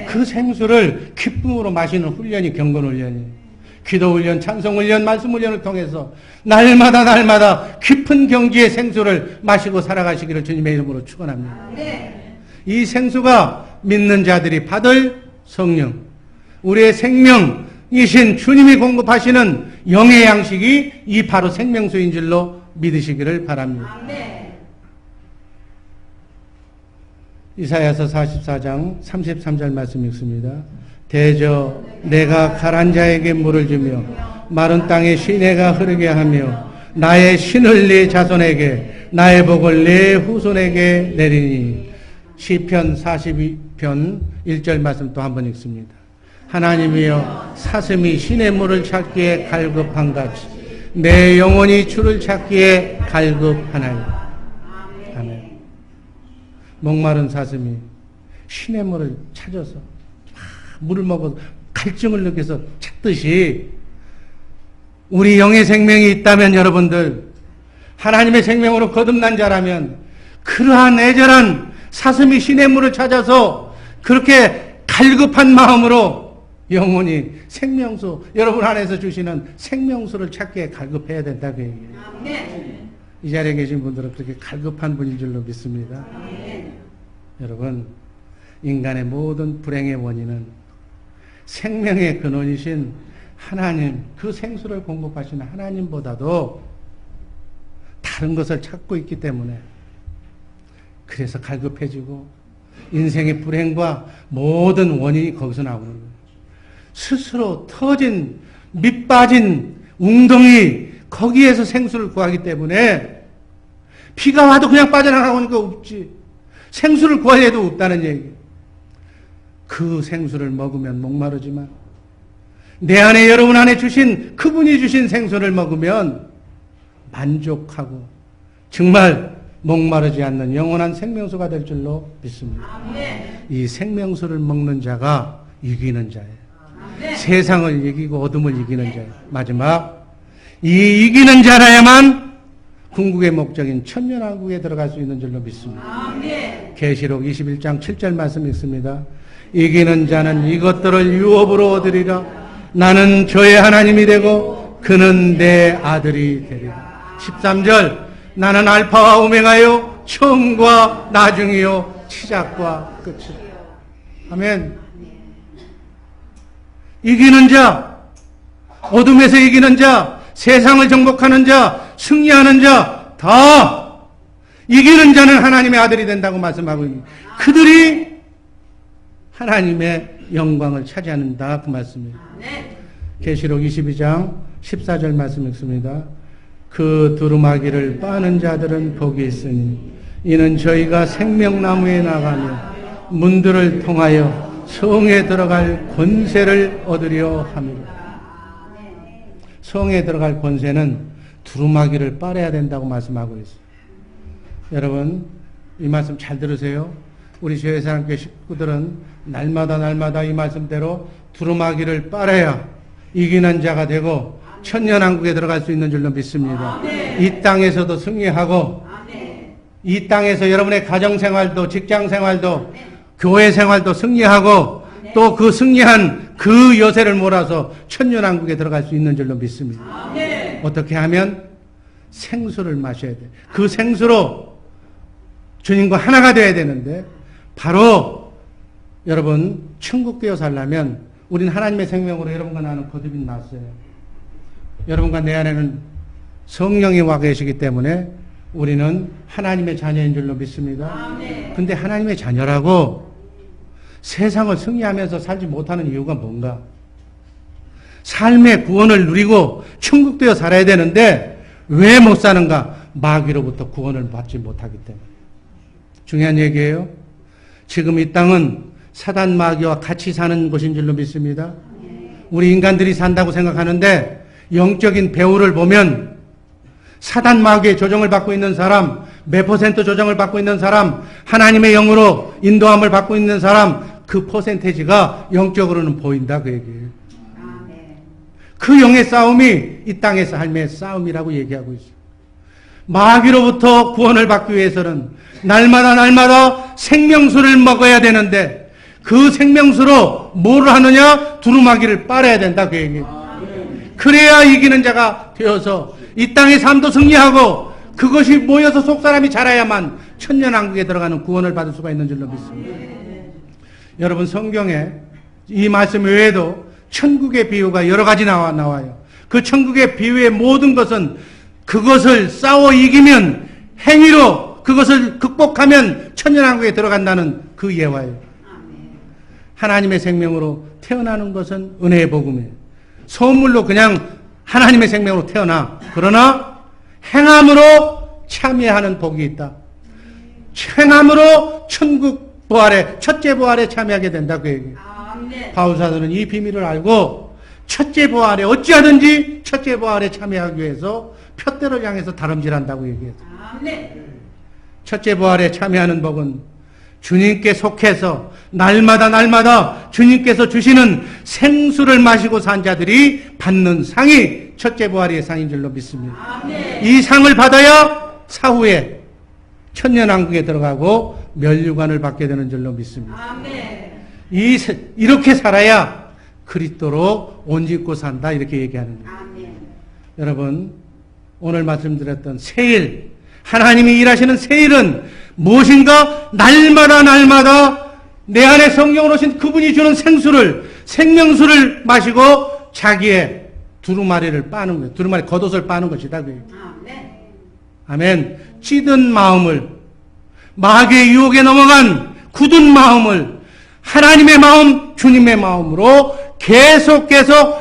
그 생수를 기쁨으로 마시는 훈련이 경건훈련이에요. 기도훈련, 찬송훈련, 말씀훈련을 통해서 날마다 깊은 경지의 생수를 마시고 살아가시기를 주님의 이름으로 축원합니다. 이 생수가 믿는 자들이 받을 성령, 우리의 생명이신 주님이 공급하시는 영의 양식이 이 바로 생명수인 줄로 믿으시기를 바랍니다. 이사야서 44장 33절 말씀 읽습니다. 대저 내가 가란 자에게 물을 주며 마른 땅에 시내가 흐르게 하며 나의 신을 네 자손에게 나의 복을 네 후손에게 내리니. 시편 42편 1절 말씀 또 한번 읽습니다. 하나님이여 사슴이 신의 물을 찾기에 갈급한 같이 내 영혼이 주를 찾기에 갈급하나니. 아멘. 목마른 사슴이 신의 물을 찾아서 물을 먹어서 갈증을 느껴서 찾듯이 우리 영의 생명이 있다면 여러분들 하나님의 생명으로 거듭난 자라면 그러한 애절한 사슴이 신의 물을 찾아서 그렇게 갈급한 마음으로 영혼이 생명수 여러분 안에서 주시는 생명수를 찾기에 갈급해야 된다고 얘기해요. 이 자리에 계신 분들은 그렇게 갈급한 분인 줄로 믿습니다. 여러분 인간의 모든 불행의 원인은 생명의 근원이신 하나님, 그 생수를 공급하시는 하나님보다도 다른 것을 찾고 있기 때문에 그래서 갈급해지고 인생의 불행과 모든 원인이 거기서 나오는 거예요. 스스로 터진 밑빠진 웅덩이 거기에서 생수를 구하기 때문에 비가 와도 그냥 빠져나가니까 없지. 생수를 구하려 해도 없다는 얘기예요. 그 생수를 먹으면 목마르지만 내 안에 여러분 안에 주신 그분이 주신 생수를 먹으면 만족하고 정말 목마르지 않는 영원한 생명수가 될 줄로 믿습니다. 이 생명수를 먹는 자가 이기는 자예요. 세상을 이기고 어둠을 이기는 자예요. 마지막 이 이기는 자라야만 궁극의 목적인 천년왕국에 들어갈 수 있는 줄로 믿습니다. 계시록 21장 7절 말씀 읽습니다. 이기는 자는 이것들을 유업으로 얻으리라. 나는 저의 하나님이 되고 그는 내 아들이 되리라. 13절 나는 알파와 오메가요 처음과 나중이요 시작과 끝이라. 아멘. 이기는 자, 어둠에서 이기는 자, 세상을 정복하는 자, 승리하는 자, 다 이기는 자는 하나님의 아들이 된다고 말씀하고 있습니다. 그들이 하나님의 영광을 차지하는다 그 말씀이에요. 계시록 22장 14절 말씀 읽습니다. 그 두루마기를 빠는 자들은 복이 있으니 이는 저희가 생명나무에 나가며 문들을 통하여 성에 들어갈 권세를 얻으려 함이라. 성에 들어갈 권세는 두루마기를 빨아야 된다고 말씀하고 있어요. 여러분 이 말씀 잘 들으세요. 우리 주의사랑교회 식구들은 날마다 이 말씀대로 두루마기를 빨아야 이기는 자가 되고 천년왕국에 들어갈 수 있는 줄로 믿습니다. 이 땅에서도 승리하고 이 땅에서 여러분의 가정생활도 직장생활도 교회생활도 승리하고 또 그 승리한 그 여세를 몰아서 천년왕국에 들어갈 수 있는 줄로 믿습니다. 어떻게 하면 생수를 마셔야 돼. 그 생수로 주님과 하나가 되어야 되는데 바로 여러분 천국 되어 살려면 우리는 하나님의 생명으로 여러분과 나는 거듭이 났어요. 여러분과 내 안에는 성령이 와 계시기 때문에 우리는 하나님의 자녀인 줄로 믿습니다. 근데 하나님의 자녀라고 세상을 승리하면서 살지 못하는 이유가 뭔가? 삶의 구원을 누리고 천국 되어 살아야 되는데 왜 못 사는가? 마귀로부터 구원을 받지 못하기 때문에. 중요한 얘기예요. 지금 이 땅은 사단 마귀와 같이 사는 곳인 줄로 믿습니다. 우리 인간들이 산다고 생각하는데 영적인 배후를 보면 사단 마귀의 조정을 받고 있는 사람, 몇 퍼센트 조정을 받고 있는 사람, 하나님의 영으로 인도함을 받고 있는 사람, 그 퍼센테이지가 영적으로는 보인다 그 얘기예요. 그 영의 싸움이 이 땅의 삶의 싸움이라고 얘기하고 있어요. 마귀로부터 구원을 받기 위해서는 날마다 생명수를 먹어야 되는데 그 생명수로 뭘 하느냐? 두루마기를 빨아야 된다 그 얘기예요. 그래야 이기는 자가 되어서 이 땅의 삶도 승리하고 그것이 모여서 속사람이 자라야만 천년왕국에 들어가는 구원을 받을 수가 있는 줄로 믿습니다. 여러분 성경에 이 말씀 외에도 천국의 비유가 여러 가지 나와요. 그 천국의 비유의 모든 것은 그것을 싸워 이기면 행위로 그것을 극복하면 천년왕국에 들어간다는 그 예화예요. 하나님의 생명으로 태어나는 것은 은혜의 복음이에요. 선물로 그냥 하나님의 생명으로 태어나. 그러나 행함으로 참여하는 복이 있다. 행함으로 천국 부활에 첫째 부활에 참여하게 된다 그 얘기예요. 바울 사도는 이 비밀을 알고 첫째 부활에 어찌하든지 첫째 부활에 참여하기 위해서 푯대를 향해서 다름질한다고 얘기했어요. 첫째 부활에 참여하는 복은 주님께 속해서 날마다 주님께서 주시는 생수를 마시고 산 자들이 받는 상이 첫째 부활의 상인 줄로 믿습니다. 이 상을 받아야 사후에 천년왕국에 들어가고 멸류관을 받게 되는 줄로 믿습니다. 이렇게 살아야 그리스도로 옷 입고 산다 이렇게 얘기하는 거예요. 여러분 오늘 말씀드렸던 세일 하나님이 일하시는 세일은 무엇인가? 날마다 내 안에 성령으로 오신 그분이 주는 생명수를 마시고 자기의 두루마리를 빠는 거예요. 두루마리 겉옷을 빠는 것이다. 아멘. 찌든 마음을 마귀의 유혹에 넘어간 굳은 마음을 하나님의 마음, 주님의 마음으로 계속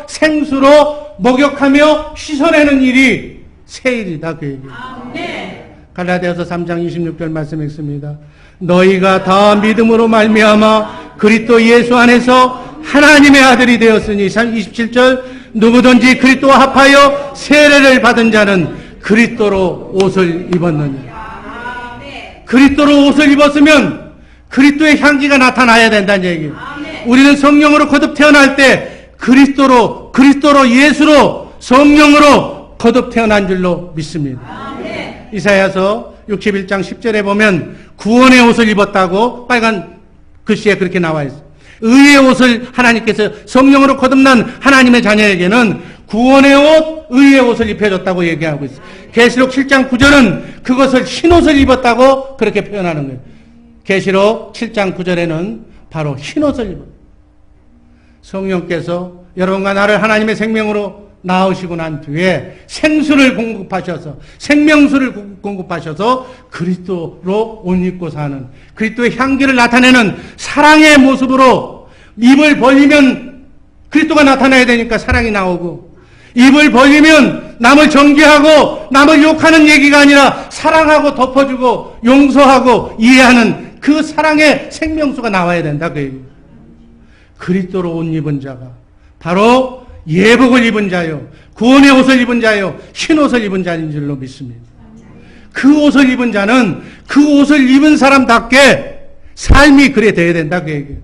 생수로 목욕하며 씻어내는 일이 세일이다 그 얘기예요. 갈라디아서 3장 26절 말씀 읽습니다. 너희가 다 믿음으로 말미암아 그리스도 예수 안에서 하나님의 아들이 되었으니 27절 누구든지 그리스도와 합하여 세례를 받은 자는 그리스도로 옷을 입었느니라. 그리스도로 옷을 입었으면 그리스도의 향기가 나타나야 된다는 얘기예요. 우리는 성령으로 거듭 태어날 때 그리스도로 예수로 성령으로 거듭 태어난 줄로 믿습니다. 이사야서 61장 10절에 보면 구원의 옷을 입었다고 빨간 글씨에 그렇게 나와 있어요. 의의 옷을 하나님께서 성령으로 거듭난 하나님의 자녀에게는 구원의 옷, 의의 옷을 입혀줬다고 얘기하고 있어요. 계시록 7장 9절은 그것을 흰옷을 입었다고 그렇게 표현하는 거예요. 계시록 7장 9절에는 바로 흰옷을 입었어요. 성령께서 여러분과 나를 하나님의 생명으로 낳으시고 난 뒤에 생수를 공급하셔서 생명수를 공급하셔서 그리스도로 옷 입고 사는 그리스도의 향기를 나타내는 사랑의 모습으로 입을 벌리면 그리스도가 나타나야 되니까 사랑이 나오고 입을 벌리면 남을 정죄하고 남을 욕하는 얘기가 아니라 사랑하고 덮어주고 용서하고 이해하는 그 사랑의 생명수가 나와야 된다 그 얘기예요. 그리스도로 옷 입은 자가 바로 예복을 입은 자요 구원의 옷을 입은 자요 흰 옷을 입은 자인 줄로 믿습니다. 그 옷을 입은 자는 그 옷을 입은 사람답게 삶이 그래 돼야 된다 그 얘기예요.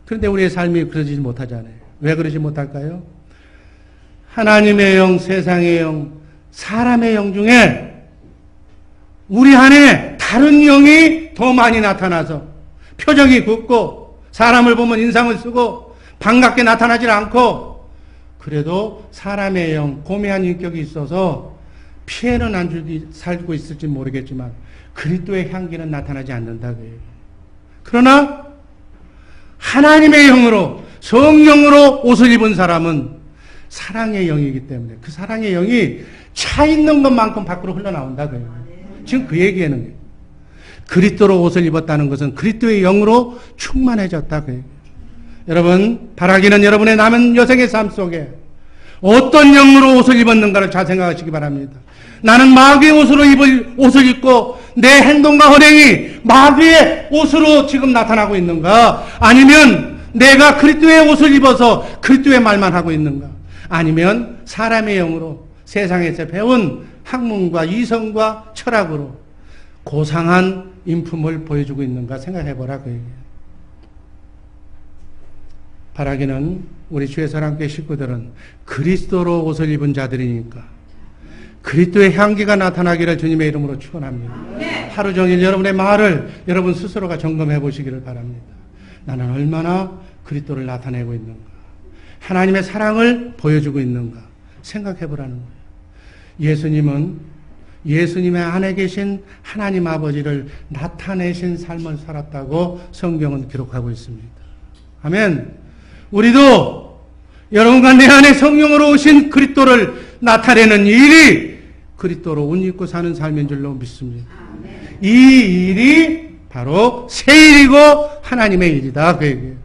그런데 우리의 삶이 그러지 못하잖아요. 왜 그러지 못할까요? 하나님의 영, 세상의 영, 사람의 영 중에 우리 안에 다른 영이 더 많이 나타나서 표정이 굳고 사람을 보면 인상을 쓰고 반갑게 나타나질 않고 그래도 사람의 영, 고매한 인격이 있어서 피해는 안 주고 살고 있을지 모르겠지만 그리스도의 향기는 나타나지 않는다. 그러나 하나님의 영으로 성령으로 옷을 입은 사람은 사랑의 영이기 때문에 그 사랑의 영이 차 있는 것만큼 밖으로 흘러나온다. 지금 그 얘기하는 거예요. 그리스도로 옷을 입었다는 것은 그리스도의 영으로 충만해졌다. 그 얘기예요. 여러분, 바라기는 여러분의 남은 여생의 삶 속에 어떤 영으로 옷을 입었는가를 잘 생각하시기 바랍니다. 나는 마귀의 옷을 입고 내 행동과 헌행이 마귀의 옷으로 지금 나타나고 있는가? 아니면 내가 그리스도의 옷을 입어서 그리스도의 말만 하고 있는가? 아니면 사람의 영으로 세상에서 배운 학문과 이성과 철학으로 고상한 인품을 보여주고 있는가 생각해보라 그 얘기예요. 바라기는 우리 주의 사랑교회 식구들은 그리스도로 옷을 입은 자들이니까 그리스도의 향기가 나타나기를 주님의 이름으로 축원합니다. 하루 종일 여러분의 말을 여러분 스스로가 점검해 보시기를 바랍니다. 나는 얼마나 그리스도를 나타내고 있는가? 하나님의 사랑을 보여주고 있는가? 생각해 보라는 거예요. 예수님은 예수님의 안에 계신 하나님 아버지를 나타내신 삶을 살았다고 성경은 기록하고 있습니다. 아멘. 우리도 여러분과 내 안에 성령으로 오신 그리스도를 나타내는 일이 그리스도로 옷 입고 사는 삶인 줄로 믿습니다. 이 일이 바로 새 일이고 하나님의 일이다 그 얘기예요.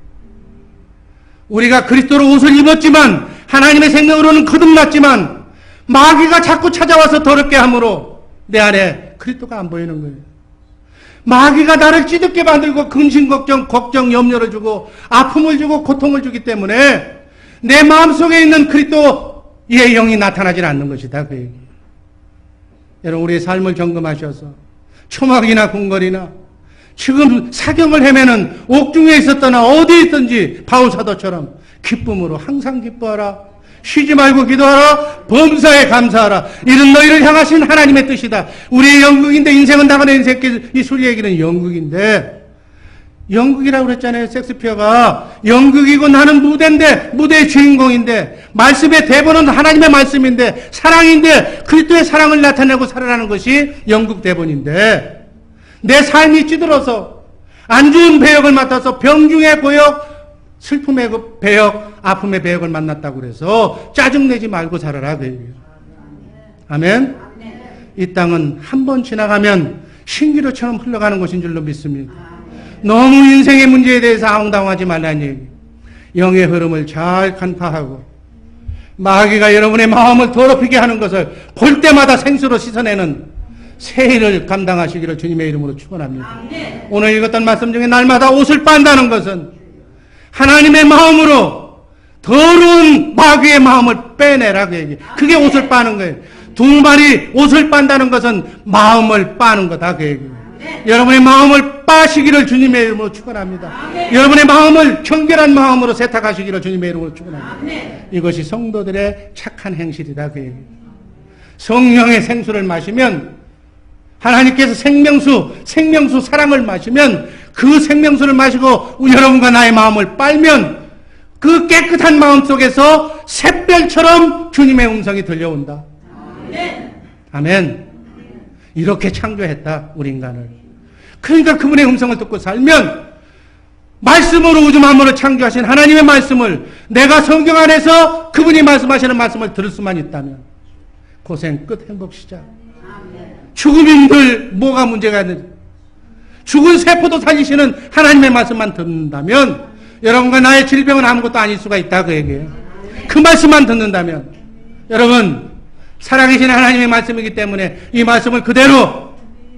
우리가 그리스도로 옷을 입었지만 하나님의 생명으로는 거듭났지만 마귀가 자꾸 찾아와서 더럽게 함으로 내 안에 그리스도가 안 보이는 거예요. 마귀가 나를 찌들게 만들고 근심, 걱정, 염려를 주고 아픔을 주고 고통을 주기 때문에 내 마음속에 있는 그리스도의 영이 나타나질 않는 것이다 그 얘기예요. 여러분 우리의 삶을 점검하셔서 초막이나 궁궐이나 지금 사경을 헤매는 옥중에 있었거나 어디에 있든지 바울 사도처럼 기쁨으로 항상 기뻐하라. 쉬지 말고 기도하라. 범사에 감사하라. 이런 너희를 향하신 하나님의 뜻이다. 우리의 영국인데 인생은 나가는 새끼 이 술 얘기는 영국인데 영국이라고 그랬잖아요. 섹스피어가 영국이고 나는 무대인데 무대의 주인공인데 말씀의 대본은 하나님의 말씀인데 사랑인데 그리스도의 사랑을 나타내고 살아가는 것이 영국 대본인데 내 삶이 찌들어서 안 좋은 배역을 맡아서 병중의 고역 슬픔의 배역, 아픔의 배역을 만났다고 그래서 짜증내지 말고 살아라 그 얘기예요. 아멘. 이 땅은 한 번 지나가면 신기루처럼 흘러가는 것인 줄로 믿습니다. 너무 인생의 문제에 대해서 아웅다웅하지 말라는 얘기. 영의 흐름을 잘 간파하고 마귀가 여러분의 마음을 더럽히게 하는 것을 볼 때마다 생수로 씻어내는 새 일을 감당하시기를 주님의 이름으로 축원합니다. 오늘 읽었던 말씀 중에 날마다 옷을 빤다는 것은 하나님의 마음으로 더러운 마귀의 마음을 빼내라 그 얘기. 그게 옷을 빠는 거예요. 두 마리 옷을 빤다는 것은 마음을 빠는 거다 그 얘기예요. 여러분의 마음을 빠시기를 주님의 이름으로 축원합니다. 여러분의 마음을 청결한 마음으로 세탁하시기를 주님의 이름으로 축원합니다. 이것이 성도들의 착한 행실이다 그 얘기예요. 성령의 생수를 마시면 하나님께서 생명수 사랑을 마시면 그 생명수를 마시고 여러분과 나의 마음을 빨면 그 깨끗한 마음 속에서 샛별처럼 주님의 음성이 들려온다. 아멘. 이렇게 창조했다 우리 인간을. 그러니까 그분의 음성을 듣고 살면 말씀으로 우주 만물을 창조하신 하나님의 말씀을 내가 성경 안에서 그분이 말씀하시는 말씀을 들을 수만 있다면 고생 끝, 행복 시작. 죽음인들 뭐가 문제가 있는지, 죽은 세포도 살리시는 하나님의 말씀만 듣는다면 여러분과 나의 질병은 아무것도 아닐 수가 있다, 그 얘기예요. 그 말씀만 듣는다면 여러분, 살아계신 하나님의 말씀이기 때문에 이 말씀을 그대로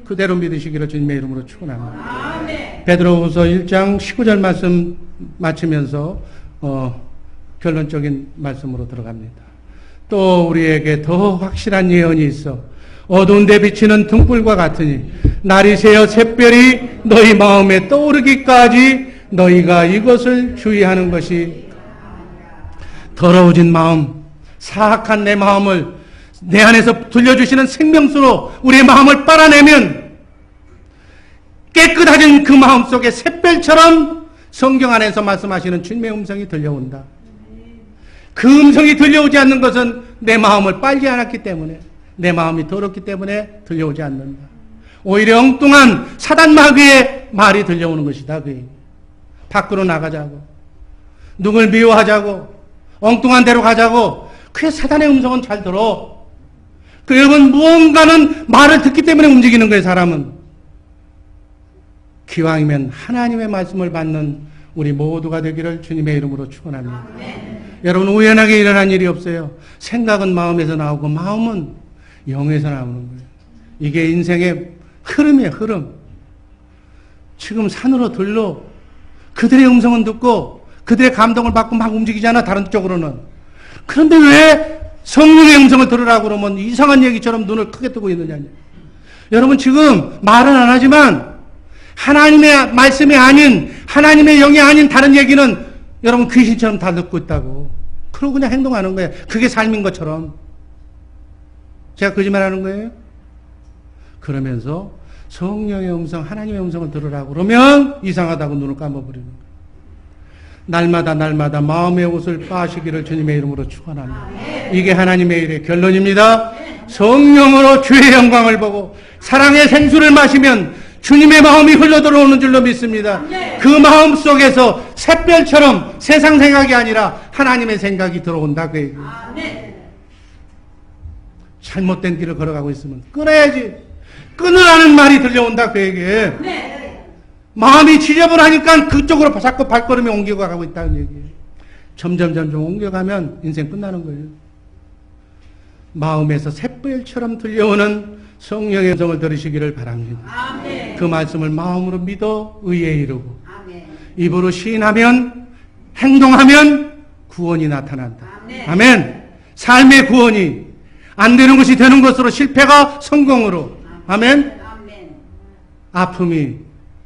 믿으시기를 주님의 이름으로 축원합니다. 베드로후서 1장 19절 말씀 마치면서 결론적인 말씀으로 들어갑니다. 또 우리에게 더 확실한 예언이 있어 어두운 데 비치는 등불과 같으니 날이 새어 샛별이 너희 마음에 떠오르기까지 너희가 이것을 주의하는 것이, 더러워진 마음, 사악한 내 마음을 내 안에서 들려주시는 생명수로 우리의 마음을 빨아내면 깨끗해진 그 마음 속에 샛별처럼 성경 안에서 말씀하시는 주님의 음성이 들려온다. 그 음성이 들려오지 않는 것은 내 마음을 빨지 않았기 때문에, 내 마음이 더럽기 때문에 들려오지 않는다. 오히려 엉뚱한 사단 마귀의 말이 들려오는 것이다. 그 얘기. 밖으로 나가자고, 누굴 미워하자고, 엉뚱한 데로 가자고, 그게 사단의 음성은 잘 들어. 그 여러분, 무언가는 말을 듣기 때문에 움직이는 거예요, 사람은. 기왕이면 하나님의 말씀을 받는 우리 모두가 되기를 주님의 이름으로 축원합니다. 여러분, 우연하게 일어난 일이 없어요. 생각은 마음에서 나오고 마음은 영에서 나오는 거예요. 이게 인생의 흐름이에요, 흐름. 지금 산으로 들로 그들의 음성은 듣고 그들의 감동을 받고 막 움직이잖아, 다른 쪽으로는. 그런데 왜 성령의 음성을 들으라고 그러면 이상한 얘기처럼 눈을 크게 뜨고 있느냐. 여러분, 지금 말은 안 하지만 하나님의 말씀이 아닌, 하나님의 영이 아닌 다른 얘기는 여러분 귀신처럼 다 듣고 있다고. 그러고 그냥 행동하는 거예요. 그게 삶인 것처럼. 제가 거짓말하는 거예요? 그러면서 성령의 음성, 하나님의 음성을 들으라고 그러면 이상하다고 눈을 감아버리는 거예요. 날마다 마음의 옷을 빠시기를 주님의 이름으로 축원합니다. 이게 하나님의 일의 결론입니다. 성령으로 주의 영광을 보고 사랑의 생수를 마시면 주님의 마음이 흘러들어오는 줄로 믿습니다. 그 마음 속에서 샛별처럼 세상 생각이 아니라 하나님의 생각이 들어온다, 그 얘기예요. 잘못된 길을 걸어가고 있으면 끊어야지. 끊으라는 말이 들려온다, 그 얘기예요. 마음이 지저분하니까 그쪽으로 자꾸 발걸음이 옮겨가고 있다는 얘기예요. 점점 옮겨가면 인생 끝나는 거예요. 마음에서 샛별처럼 들려오는 성령의 음성을 들으시기를 바랍니다. 아멘. 그 말씀을 마음으로 믿어 의에 이르고 아멘. 입으로 시인하면, 행동하면 구원이 나타난다. 아멘. 아멘. 삶의 구원이 안 되는 것이 되는 것으로, 실패가 성공으로, 아멘. 아멘. 아픔이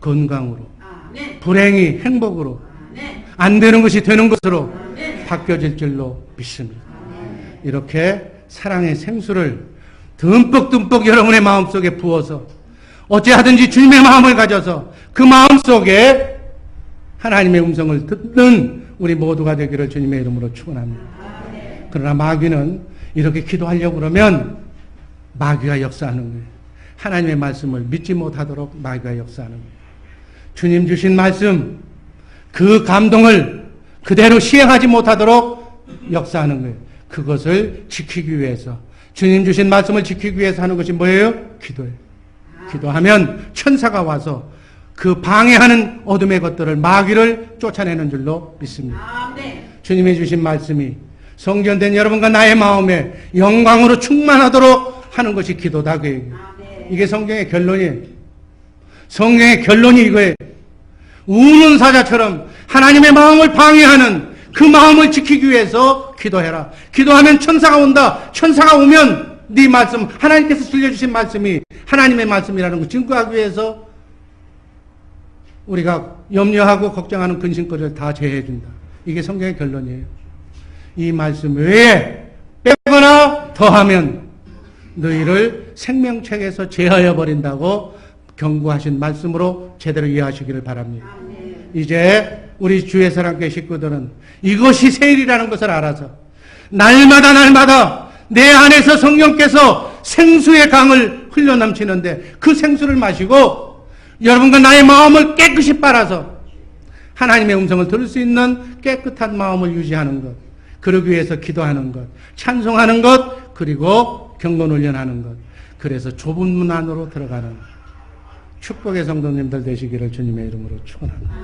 건강으로, 아멘. 불행이 행복으로, 아멘. 안 되는 것이 되는 것으로 아멘. 바뀌어질 줄로 믿습니다. 아멘. 이렇게 사랑의 생수를 듬뿍 여러분의 마음속에 부어서 어찌하든지 주님의 마음을 가져서 그 마음속에 하나님의 음성을 듣는 우리 모두가 되기를 주님의 이름으로 축원합니다. 그러나 마귀는 이렇게 기도하려고 그러면 마귀가 역사하는 거예요. 하나님의 말씀을 믿지 못하도록 마귀가 역사하는 거예요. 주님 주신 말씀, 그 감동을 그대로 시행하지 못하도록 역사하는 거예요. 그것을 지키기 위해서, 주님 주신 말씀을 지키기 위해서 하는 것이 뭐예요? 기도예요. 기도하면 천사가 와서 그 방해하는 어둠의 것들을, 마귀를 쫓아내는 줄로 믿습니다. 주님이 주신 말씀이 성전된 여러분과 나의 마음에 영광으로 충만하도록 하는 것이 기도다, 그 얘기예요. 이게 성경의 결론이에요. 성경의 결론이 이거예요. 우는 사자처럼 하나님의 마음을 방해하는 그 마음을 지키기 위해서 기도해라. 기도하면 천사가 온다. 천사가 오면 네 말씀, 하나님께서 들려주신 말씀이 하나님의 말씀이라는 걸 증거하기 위해서 우리가 염려하고 걱정하는 근심거리를 다 제해준다. 이게 성경의 결론이에요. 이 말씀 외에 빼거나 더하면 너희를 생명책에서 제하여 버린다고 경고하신 말씀으로 제대로 이해하시기를 바랍니다. 이제 우리 주의 사랑교회 식구들은 이것이 세일이라는 것을 알아서 날마다 내 안에서 성령께서 생수의 강을 흘러넘치는데 그 생수를 마시고 여러분과 나의 마음을 깨끗이 빨아서 하나님의 음성을 들을 수 있는 깨끗한 마음을 유지하는 것, 그러기 위해서 기도하는 것, 찬송하는 것, 그리고 경건훈련하는 것. 그래서 좁은 문 안으로 들어가는 축복의 성도님들 되시기를 주님의 이름으로 축원합니다.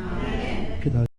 기도.